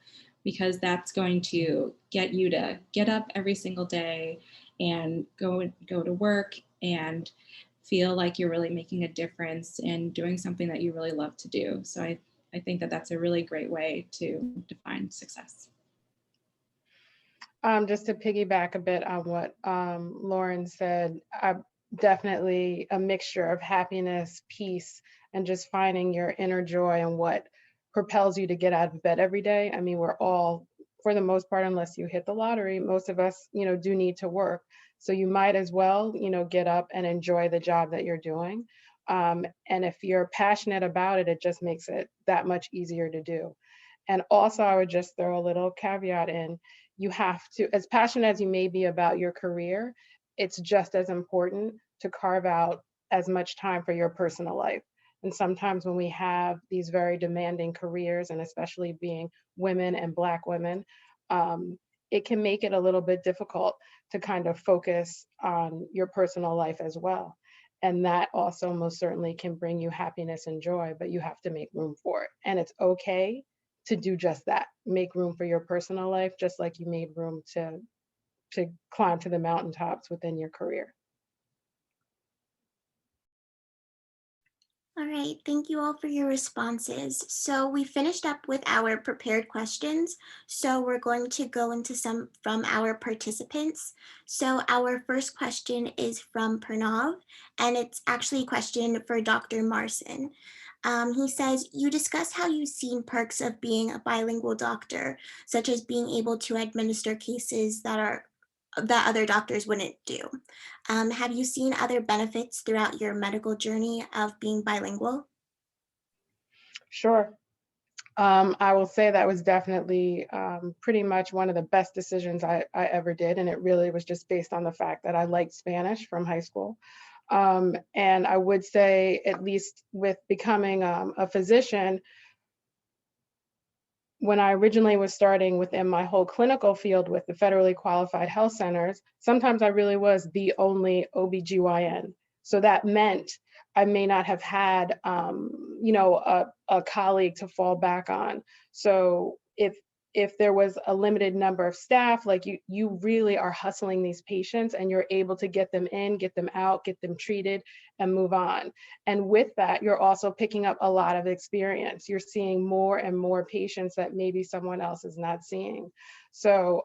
because that's going to get you to get up every single day and go to work and feel like you're really making a difference and doing something that you really love to do. So I think that that's a really great way to define success. Just to piggyback a bit on what Lauren said, definitely a mixture of happiness, peace, and just finding your inner joy and what propels you to get out of bed every day. I mean, we're all, for the most part, unless you hit the lottery, most of us, do need to work. So you might as well, get up and enjoy the job that you're doing. And if you're passionate about it, it just makes it that much easier to do. And also, I would just throw a little caveat in. You have to, as passionate as you may be about your career, it's just as important to carve out as much time for your personal life. And sometimes when we have these very demanding careers, and especially being women and Black women, it can make it a little bit difficult to kind of focus on your personal life as well. And that also most certainly can bring you happiness and joy, but you have to make room for it. And it's okay to do just that, make room for your personal life, just like you made room to climb to the mountaintops within your career. All right, thank you all for your responses. So we finished up with our prepared questions. So we're going to go into some from our participants. So our first question is from Pranav, and it's actually a question for Dr. Marsan. He says, you discussed how you've seen perks of being a bilingual doctor, such as being able to administer cases that other doctors wouldn't do. Have you seen other benefits throughout your medical journey of being bilingual? Sure. I will say that was definitely pretty much one of the best decisions I ever did. And it really was just based on the fact that I liked Spanish from high school. And I would say, at least with becoming a physician, when I originally was starting within my whole clinical field with the federally qualified health centers, sometimes I really was the only OBGYN. So that meant I may not have had, a colleague to fall back on. So if there was a limited number of staff, like you really are hustling these patients and you're able to get them in, get them out, get them treated and move on. And with that, you're also picking up a lot of experience. You're seeing more and more patients that maybe someone else is not seeing. So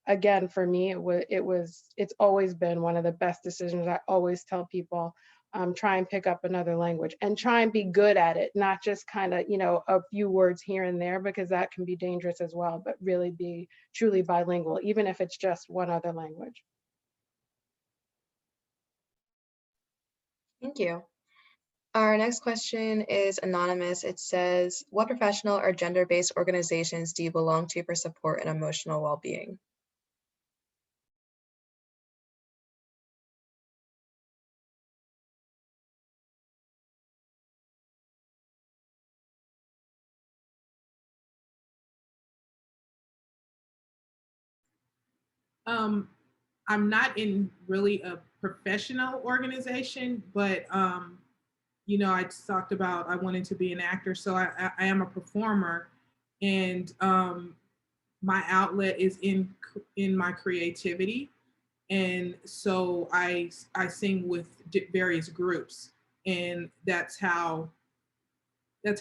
again, for me, it's always been one of the best decisions. I always tell people, try and pick up another language and try and be good at it, not just kind of, a few words here and there, because that can be dangerous as well, but really be truly bilingual, even if it's just one other language. Thank you. Our next question is anonymous. It says, what professional or gender-based organizations do you belong to for support and emotional well-being? I'm not in really a professional organization, but I just talked about I wanted to be an actor, so I am a performer, and my outlet is in my creativity, and so I sing with various groups, and that's how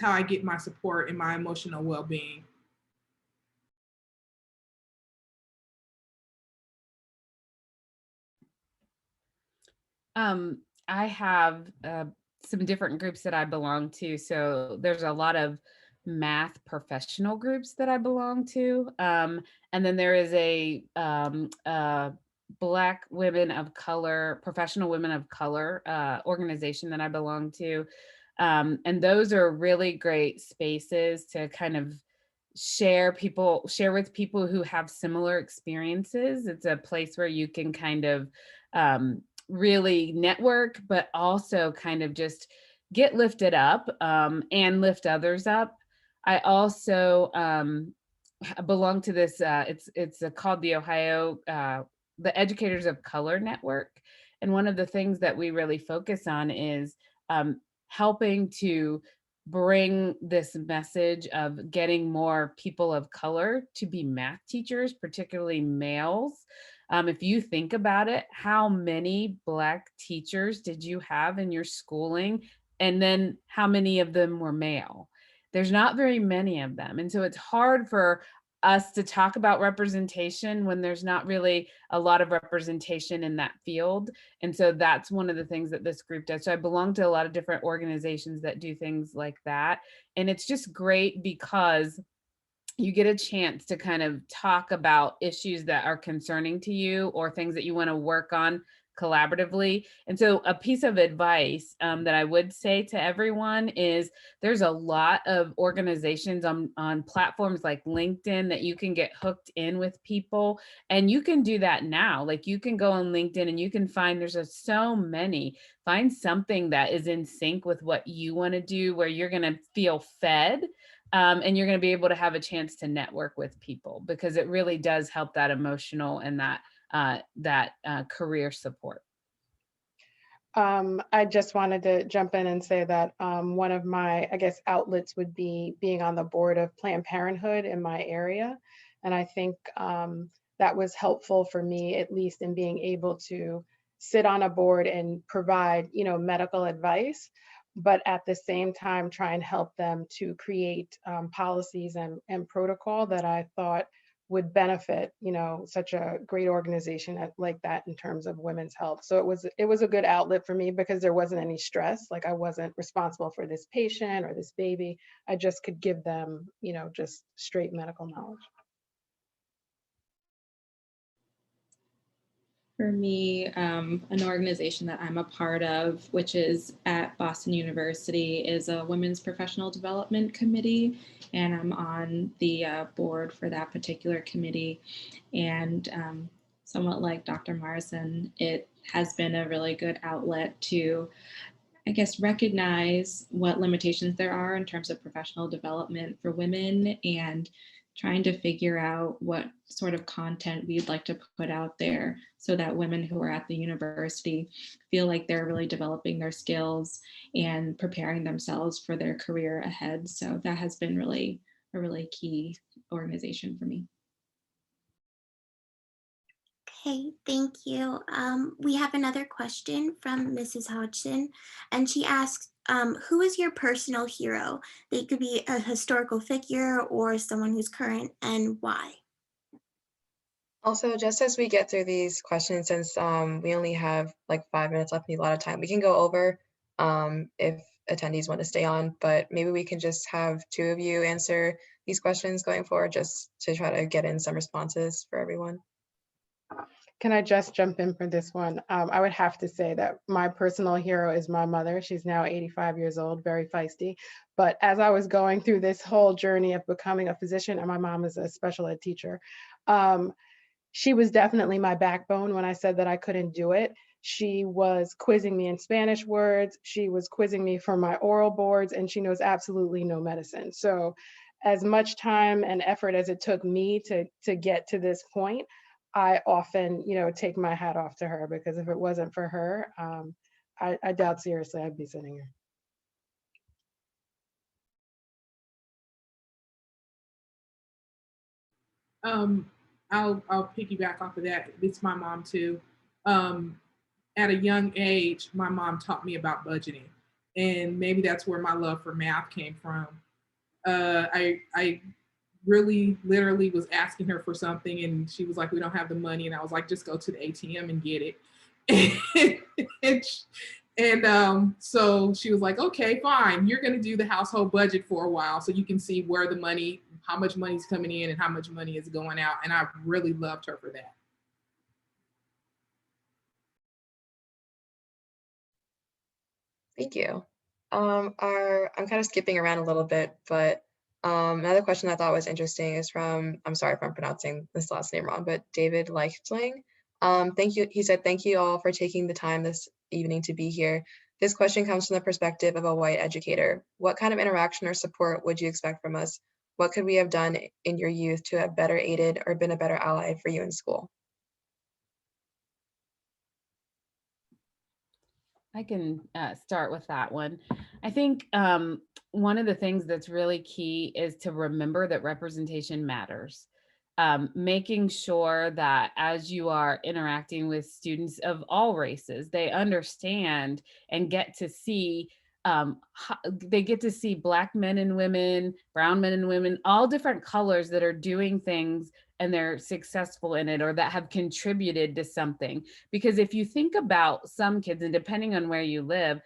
I get my support and my emotional well-being. I have some different groups that I belong to. So there's a lot of math professional groups that I belong to. And then there is a Black women of color, professional women of color organization that I belong to. And those are really great spaces to kind of share with people who have similar experiences. It's a place where you can kind of really network, but also kind of just get lifted up and lift others up. I also belong to this, it's called the Ohio, the Educators of Color Network. And one of the things that we really focus on is helping to bring this message of getting more people of color to be math teachers, particularly males. If you think about it, how many Black teachers did you have in your schooling? And then how many of them were male? There's not very many of them. And so it's hard for us to talk about representation when there's not really a lot of representation in that field. And so that's one of the things that this group does. So I belong to a lot of different organizations that do things like that. And it's just great because you get a chance to kind of talk about issues that are concerning to you or things that you want to work on collaboratively. And so a piece of advice that I would say to everyone is there's a lot of organizations on platforms like LinkedIn that you can get hooked in with people. And you can do that now. Like you can go on LinkedIn and you can find there's so many. Find something that is in sync with what you want to do, where you're going to feel fed. And you're going to be able to have a chance to network with people, because it really does help that emotional and that career support. I just wanted to jump in and say that one of my, I guess, outlets would be being on the board of Planned Parenthood in my area. And I think that was helpful for me, at least in being able to sit on a board and provide, medical advice, but at the same time, try and help them to create policies and protocol that I thought would benefit, such a great organization like that in terms of women's health. So it was a good outlet for me because there wasn't any stress. Like I wasn't responsible for this patient or this baby. I just could give them, just straight medical knowledge. For me, an organization that I'm a part of, which is at Boston University, is a Women's Professional Development Committee, and I'm on the board for that particular committee. And somewhat like Dr. Marsan, it has been a really good outlet to, I guess, recognize what limitations there are in terms of professional development for women, and trying to figure out what sort of content we'd like to put out there so that women who are at the university feel like they're really developing their skills and preparing themselves for their career ahead. So that has been really a really key organization for me. Okay, thank you. We have another question from Mrs. Hodgson, and she asks, who is your personal hero? They could be a historical figure or someone who's current, and why? Also, just as we get through these questions, since we only have like 5 minutes left, need a lot of time, we can go over if attendees want to stay on, but maybe we can just have 2 of you answer these questions going forward, just to try to get in some responses for everyone. Can I just jump in for this one? I would have to say that my personal hero is my mother. She's now 85 years old, very feisty. But as I was going through this whole journey of becoming a physician, and my mom is a special ed teacher, she was definitely my backbone when I said that I couldn't do it. She was quizzing me in Spanish words. She was quizzing me for my oral boards, and she knows absolutely no medicine. So as much time and effort as it took me to get to this point, I often, take my hat off to her, because if it wasn't for her, I doubt seriously I'd be sitting here. I'll piggyback off of that. It's my mom too. At a young age, my mom taught me about budgeting, and maybe that's where my love for math came from. I really literally was asking her for something, and she was like, we don't have the money, and I was like, just go to the ATM and get it. So she was like, okay, fine, you're going to do the household budget for a while so you can see where the money, how much money is coming in and how much money is going out. And I really loved her for that. Thank you. I'm kind of skipping around a little bit, but Another question I thought was interesting is from, I'm sorry if I'm pronouncing this last name wrong, but David Leichtling. Thank you. He said, thank you all for taking the time this evening to be here. This question comes from the perspective of a white educator. What kind of interaction or support would you expect from us? What could we have done in your youth to have better aided or been a better ally for you in school? I can start with that one. I think one of the things that's really key is to remember that representation matters. Making sure that as you are interacting with students of all races, they understand and get to see they get to see Black men and women, brown men and women, all different colors that are doing things and they're successful in it or that have contributed to something. Because if you think about some kids, and depending on where you live,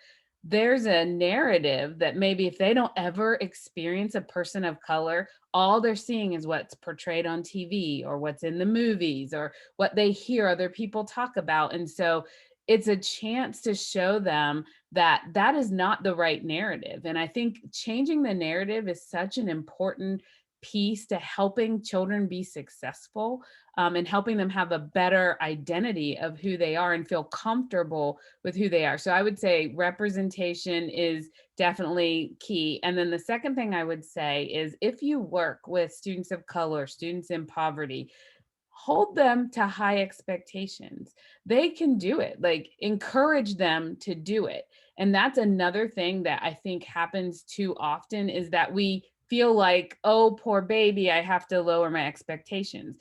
there's a narrative that maybe if they don't ever experience a person of color, all they're seeing is what's portrayed on TV or what's in the movies or what they hear other people talk about. And so it's a chance to show them that that is not the right narrative. And I think changing the narrative is such an important piece to helping children be successful and helping them have a better identity of who they are and feel comfortable with who they are. So I would say representation is definitely key. And then the second thing I would say is if you work with students of color, students in poverty, hold them to high expectations. They can do it, like encourage them to do it. And that's another thing that I think happens too often is that we feel like, oh, poor baby, I have to lower my expectations.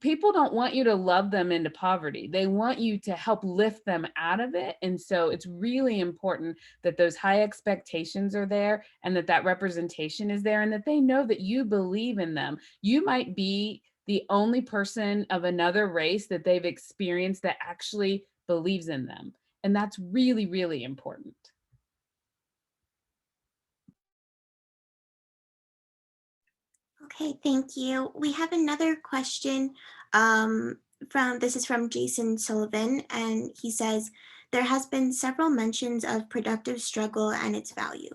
People don't want you to love them into poverty. They want you to help lift them out of it. And so it's really important that those high expectations are there and that that representation is there and that they know that you believe in them. You might be the only person of another race that they've experienced that actually believes in them. And that's really, really important. Okay, thank you. We have another question this is from Jason Sullivan, and he says, there has been several mentions of productive struggle and its value.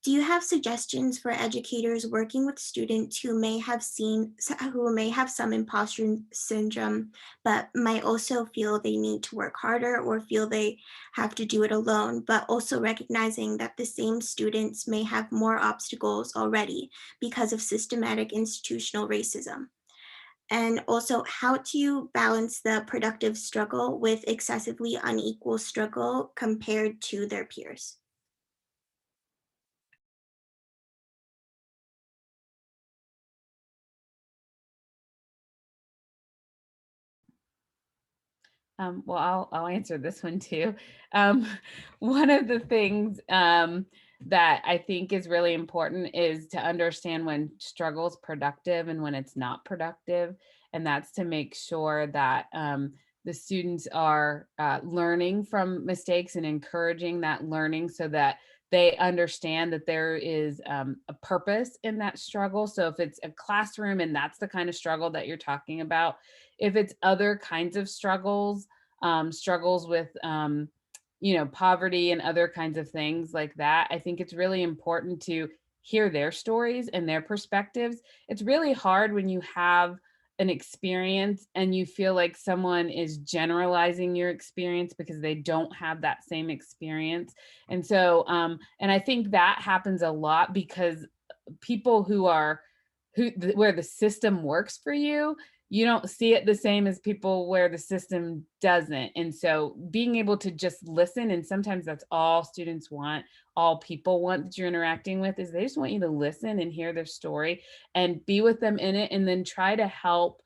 Do you have suggestions for educators working with students who may have some imposter syndrome, but might also feel they need to work harder or feel they have to do it alone, but also recognizing that the same students may have more obstacles already because of systematic institutional racism? And also, how do you balance the productive struggle with excessively unequal struggle compared to their peers? Well, I'll answer this one too. One of the things that I think is really important is to understand when struggle is productive and when it's not productive. And that's to make sure that the students are learning from mistakes and encouraging that learning so that they understand that there is a purpose in that struggle. So if it's a classroom and that's the kind of struggle that you're talking about, if it's other kinds of struggles, struggles with, poverty and other kinds of things like that, I think it's really important to hear their stories and their perspectives. It's really hard when you have an experience and you feel like someone is generalizing your experience because they don't have that same experience. And so, and I think that happens a lot because people where the system works for you, you don't see it the same as people where the system doesn't. And so being able to just listen, and sometimes that's all students want, all people want that you're interacting with, is they just want you to listen and hear their story and be with them in it, and then try to help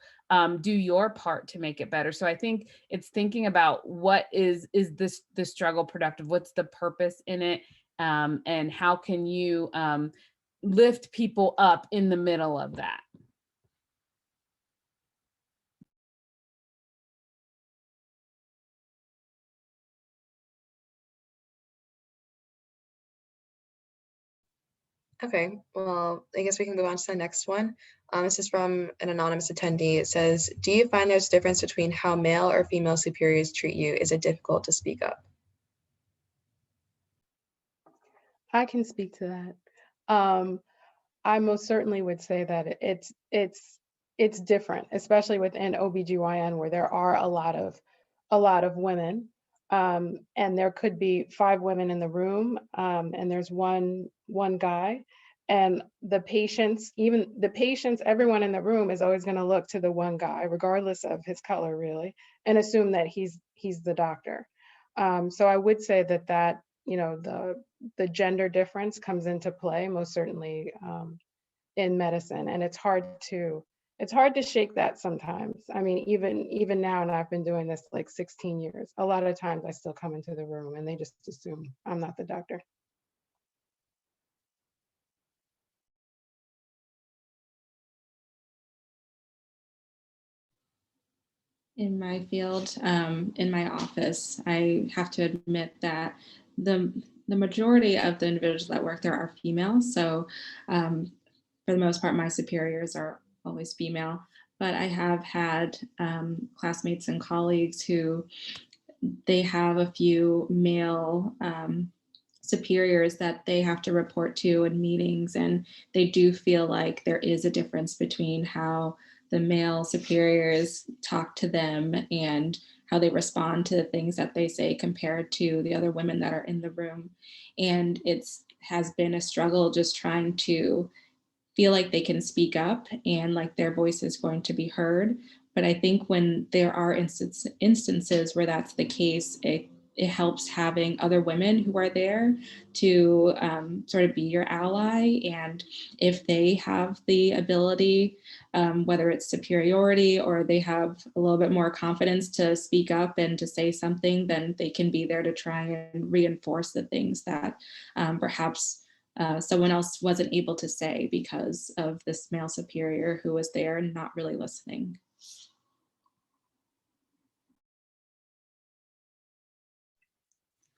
do your part to make it better. So I think it's thinking about what is the struggle productive? What's the purpose in it? And how can you lift people up in the middle of that? Okay, well, I guess we can move on to the next one. This is from an anonymous attendee. It says, do you find there's a difference between how male or female superiors treat you? Is it difficult to speak up? I can speak to that. I most certainly would say that it's different, especially within OBGYN, where there are a lot of women. And there could be 5 women in the room, and there's one guy. And the patients, even the patients, everyone in the room is always going to look to the one guy, regardless of his color, really, and assume that he's the doctor. So I would say that you know, the gender difference comes into play most certainly in medicine, and it's hard to shake that sometimes. I mean, even now, and I've been doing this like 16 years, a lot of times I still come into the room and they just assume I'm not the doctor. In my field, in my office, I have to admit that the majority of the individuals that work there are female. So for the most part, my superiors are always female. But I have had classmates and colleagues who they have a few male superiors that they have to report to in meetings, and they do feel like there is a difference between how the male superiors talk to them and how they respond to the things that they say compared to the other women that are in the room. And it's has been a struggle just trying to feel like they can speak up and like their voice is going to be heard. But I think when there are instances where that's the case, it helps having other women who are there to sort of be your ally. And if they have the ability, whether it's superiority or they have a little bit more confidence to speak up and to say something, then they can be there to try and reinforce the things that perhaps someone else wasn't able to say because of this male superior who was there and not really listening.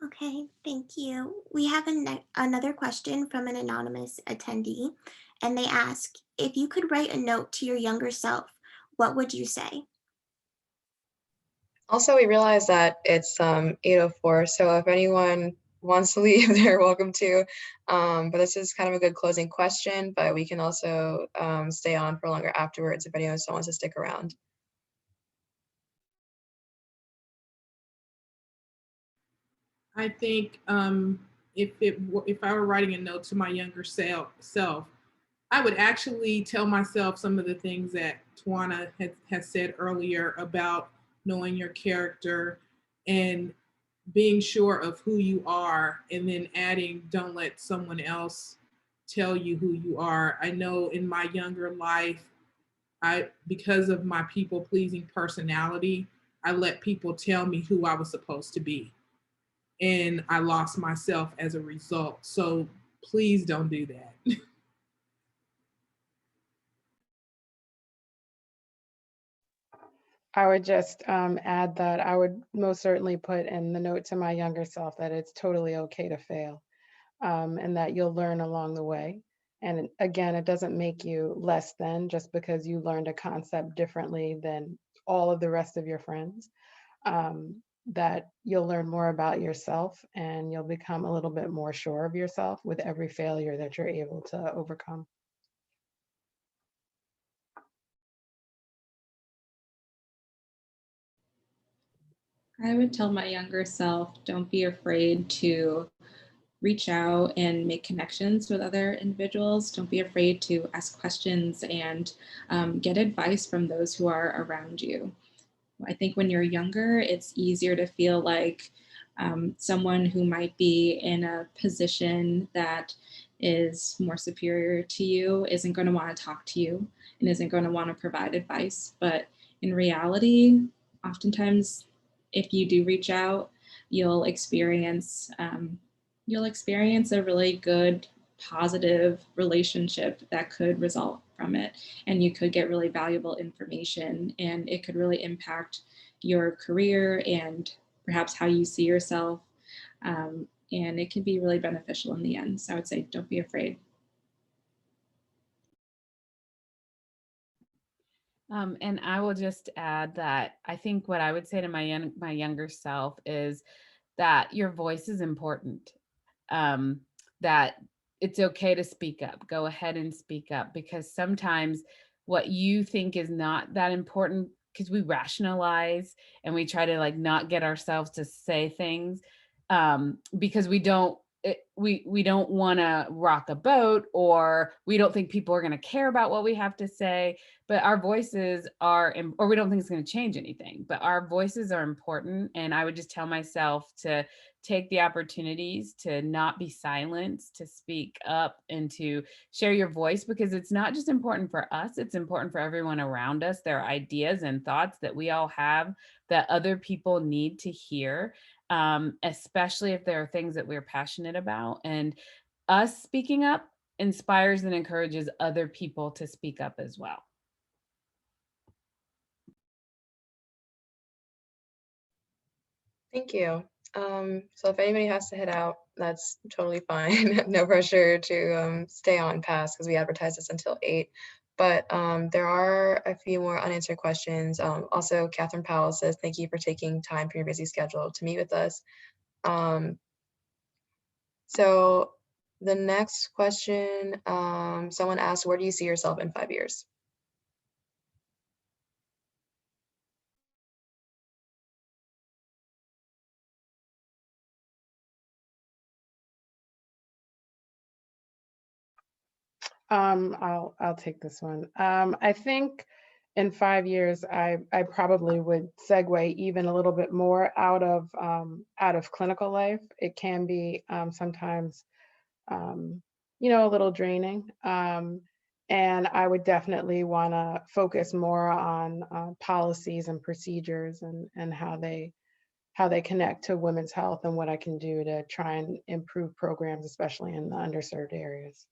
Okay, thank you. We have another question from an anonymous attendee, and they ask, if you could write a note to your younger self, what would you say? Also, we realize that it's 8:04, so if anyone wants to leave, they're welcome to. But this is kind of a good closing question, but we can also stay on for longer afterwards if anyone still wants to stick around. I think if I were writing a note to my younger self, I would actually tell myself some of the things that Twana has said earlier about knowing your character and being sure of who you are, and then adding, don't let someone else tell you who you are. I know in my younger life, because of my people pleasing personality, I let people tell me who I was supposed to be. And I lost myself as a result. So please don't do that. I would just add that I would most certainly put in the note to my younger self that it's totally okay to fail, and that you'll learn along the way. And again, it doesn't make you less than just because you learned a concept differently than all of the rest of your friends. That you'll learn more about yourself and you'll become a little bit more sure of yourself with every failure that you're able to overcome. I would tell my younger self, don't be afraid to reach out and make connections with other individuals. Don't be afraid to ask questions and get advice from those who are around you. I think when you're younger, it's easier to feel like someone who might be in a position that is more superior to you isn't going to want to talk to you and isn't going to want to provide advice. But in reality, oftentimes, if you do reach out, you'll experience a really good, positive relationship that could result from it. And you could get really valuable information, and it could really impact your career and perhaps how you see yourself. And it can be really beneficial in the end. So I would say, don't be afraid. And I will just add that I think what I would say to my younger self is that your voice is important. That it's okay to speak up. Go ahead and speak up, because sometimes what you think is not that important, because we rationalize and we try to like not get ourselves to say things, because we don't want to rock a boat, or we don't think people are going to care about what we have to say. But our voices are, or we don't think it's going to change anything, but our voices are important. And I would just tell myself to take the opportunities to not be silenced, to speak up and to share your voice, because it's not just important for us, it's important for everyone around us. There are ideas and thoughts that we all have that other people need to hear, especially if there are things that we're passionate about. And us speaking up inspires and encourages other people to speak up as well. Thank you. So if anybody has to head out, that's totally fine. No pressure to stay on past, because we advertise this until 8. But there are a few more unanswered questions. Also, Catherine Powell says, thank you for taking time from your busy schedule to meet with us. So the next question, someone asked, where do you see yourself in 5 years? I'll take this one. I think in 5 years, I probably would segue even a little bit more out of clinical life. It can be sometimes, a little draining. And I would definitely want to focus more on policies and procedures, and how they connect to women's health, and what I can do to try and improve programs, especially in the underserved areas.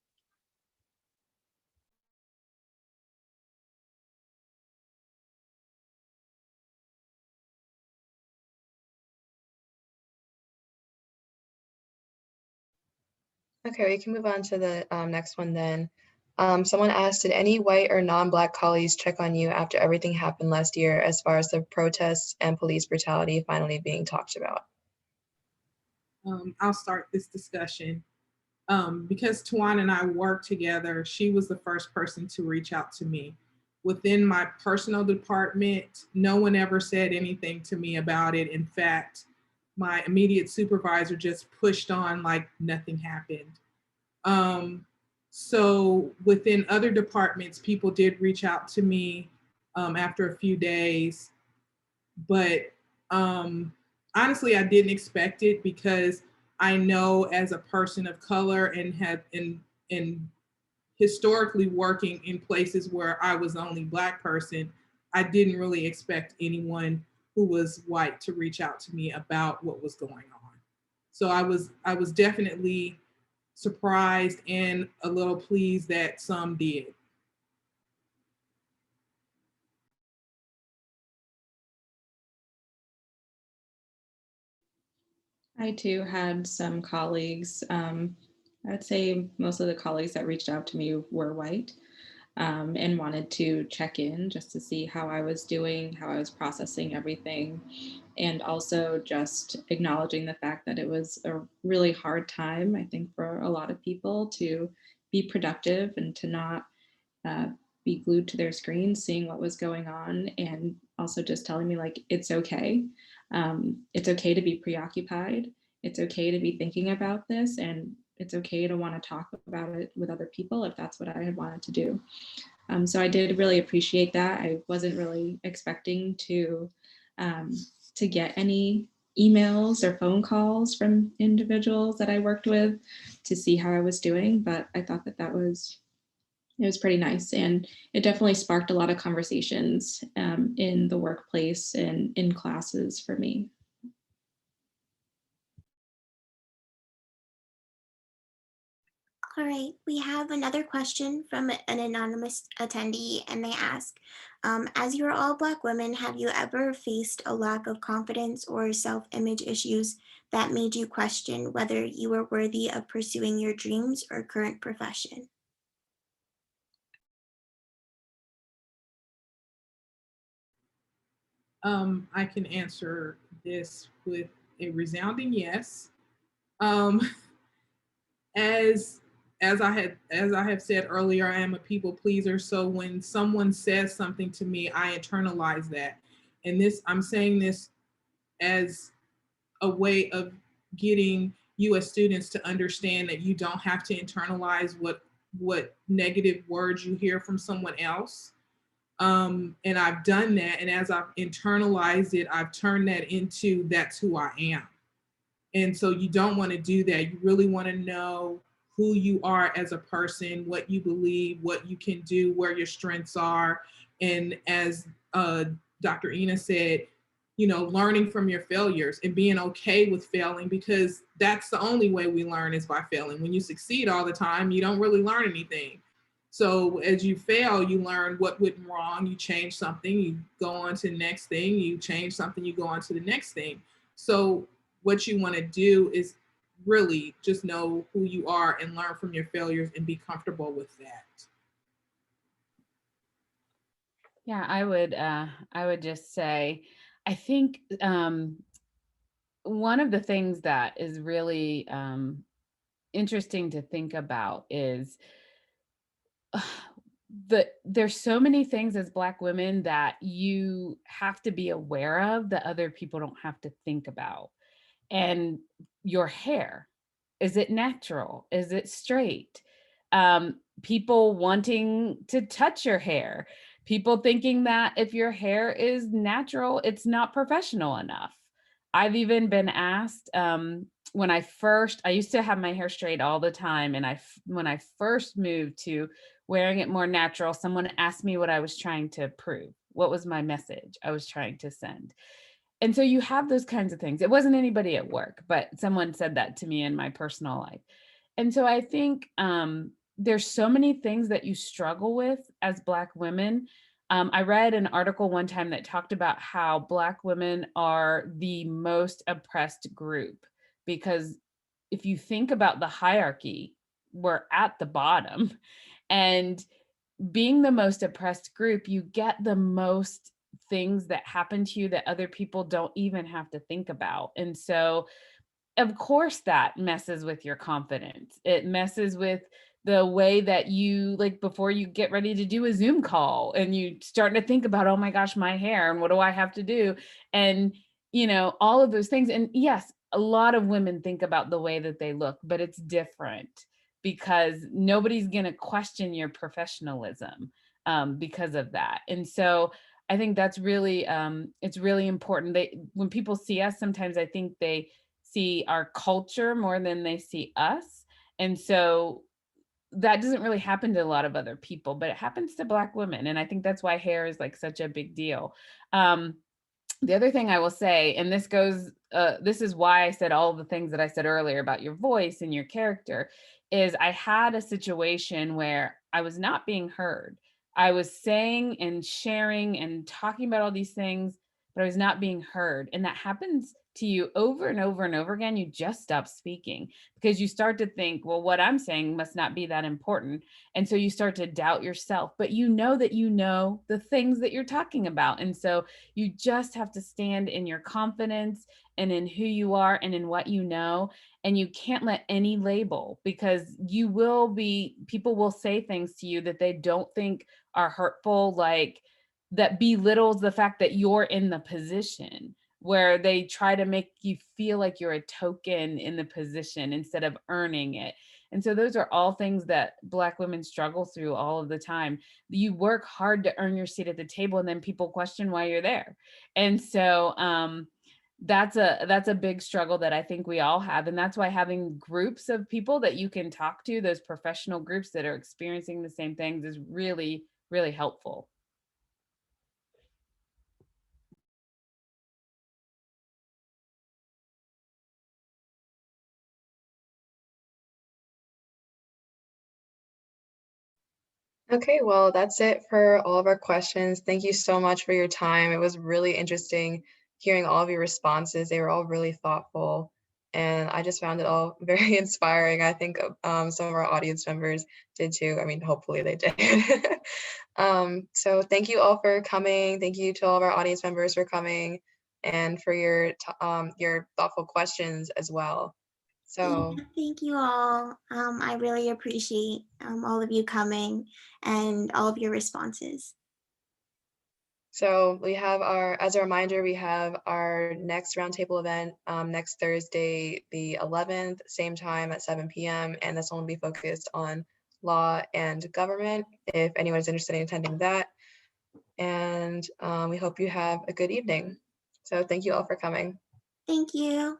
Okay, we can move on to the next one then. Someone asked, did any white or non-Black colleagues check on you after everything happened last year, as far as the protests and police brutality finally being talked about? I'll start this discussion. Because Twana and I worked together, she was the first person to reach out to me. Within my personal department, no one ever said anything to me about it. In fact, my immediate supervisor just pushed on like nothing happened. So within other departments, people did reach out to me after a few days, but honestly, I didn't expect it, because I know, as a person of color and have in historically working in places where I was the only Black person, I didn't really expect anyone who was white to reach out to me about what was going on. So I was definitely surprised and a little pleased that some did. I too had some colleagues. I'd say most of the colleagues that reached out to me were white, and wanted to check in just to see how I was doing, how I was processing everything, and also just acknowledging the fact that it was a really hard time, I think, for a lot of people to be productive and to not be glued to their screens, seeing what was going on, and also just telling me like, it's okay. It's okay to be preoccupied. It's okay to be thinking about this, and it's okay to want to talk about it with other people if that's what I had wanted to do. So I did really appreciate that. I wasn't really expecting to get any emails or phone calls from individuals that I worked with to see how I was doing, but I thought that it was pretty nice, and it definitely sparked a lot of conversations in the workplace and in classes for me. All right, we have another question from an anonymous attendee, and they ask, as you're all Black women, have you ever faced a lack of confidence or self-image issues that made you question whether you were worthy of pursuing your dreams or current profession? I can answer this with a resounding yes. Um, as as I have said earlier, I am a people pleaser. So when someone says something to me, I internalize that. And I'm saying this as a way of getting you as students to understand that you don't have to internalize what negative words you hear from someone else. And I've done that. And as I've internalized it, I've turned that into that's who I am. And so you don't want to do that. You really want to know who you are as a person, what you believe, what you can do, where your strengths are. And as Dr. Ena said, learning from your failures and being okay with failing, because that's the only way we learn is by failing. When you succeed all the time, you don't really learn anything. So as you fail, you learn what went wrong, you change something, you go on to the next thing, you change something, you go on to the next thing. So what you want to do is really just know who you are and learn from your failures and be comfortable with that. Yeah, I would just say, I think one of the things that is really interesting to think about is there's so many things as Black women that you have to be aware of that other people don't have to think about. And your hair, is it natural? Is it straight? People wanting to touch your hair, people thinking that if your hair is natural, it's not professional enough. I've even been asked when I used to have my hair straight all the time. And when I first moved to wearing it more natural, someone asked me what I was trying to prove. What was my message I was trying to send? And so you have those kinds of things. It wasn't anybody at work, but someone said that to me in my personal life. And so I think there's so many things that you struggle with as Black women. I read an article one time that talked about how Black women are the most oppressed group, because if you think about the hierarchy, we're at the bottom. And being the most oppressed group, you get the most things that happen to you that other people don't even have to think about. And so, of course, that messes with your confidence. It messes with the way that you, like, before you get ready to do a Zoom call and you start to think about, oh my gosh, my hair, and what do I have to do? And, all of those things. And yes, a lot of women think about the way that they look, but it's different because nobody's going to question your professionalism because of that. And so I think that's really, it's really important. When people see us, sometimes I think they see our culture more than they see us. And so that doesn't really happen to a lot of other people, but it happens to Black women. And I think that's why hair is like such a big deal. The other thing I will say, and this is why I said all the things that I said earlier about your voice and your character, is I had a situation where I was not being heard. I was saying and sharing and talking about all these things, but I was not being heard. And that happens to you over and over and over again. You just stop speaking because you start to think, well, what I'm saying must not be that important. And so you start to doubt yourself, but you know that you know the things that you're talking about. And so you just have to stand in your confidence and in who you are and in what you know. And you can't let any label, because people will say things to you that they don't think are hurtful, like that belittles the fact that you're in the position, where they try to make you feel like you're a token in the position instead of earning it. And so those are all things that Black women struggle through all of the time. You work hard to earn your seat at the table, and then people question why you're there. And so that's a big struggle that I think we all have. And that's why having groups of people that you can talk to, those professional groups that are experiencing the same things, is really, really helpful. Okay, well, that's it for all of our questions. Thank you so much for your time. It was really interesting hearing all of your responses. They were all really thoughtful, and I just found it all very inspiring. I think some of our audience members did too. I mean, hopefully they did. So thank you all for coming. Thank you to all of our audience members for coming and for your thoughtful questions as well. So Thank you all. I really appreciate all of you coming and all of your responses. So we have as a reminder, we have our next roundtable event next Thursday, the 11th, same time at 7 p.m. And this one will be focused on law and government, if anyone's interested in attending that. And we hope you have a good evening. So thank you all for coming. Thank you.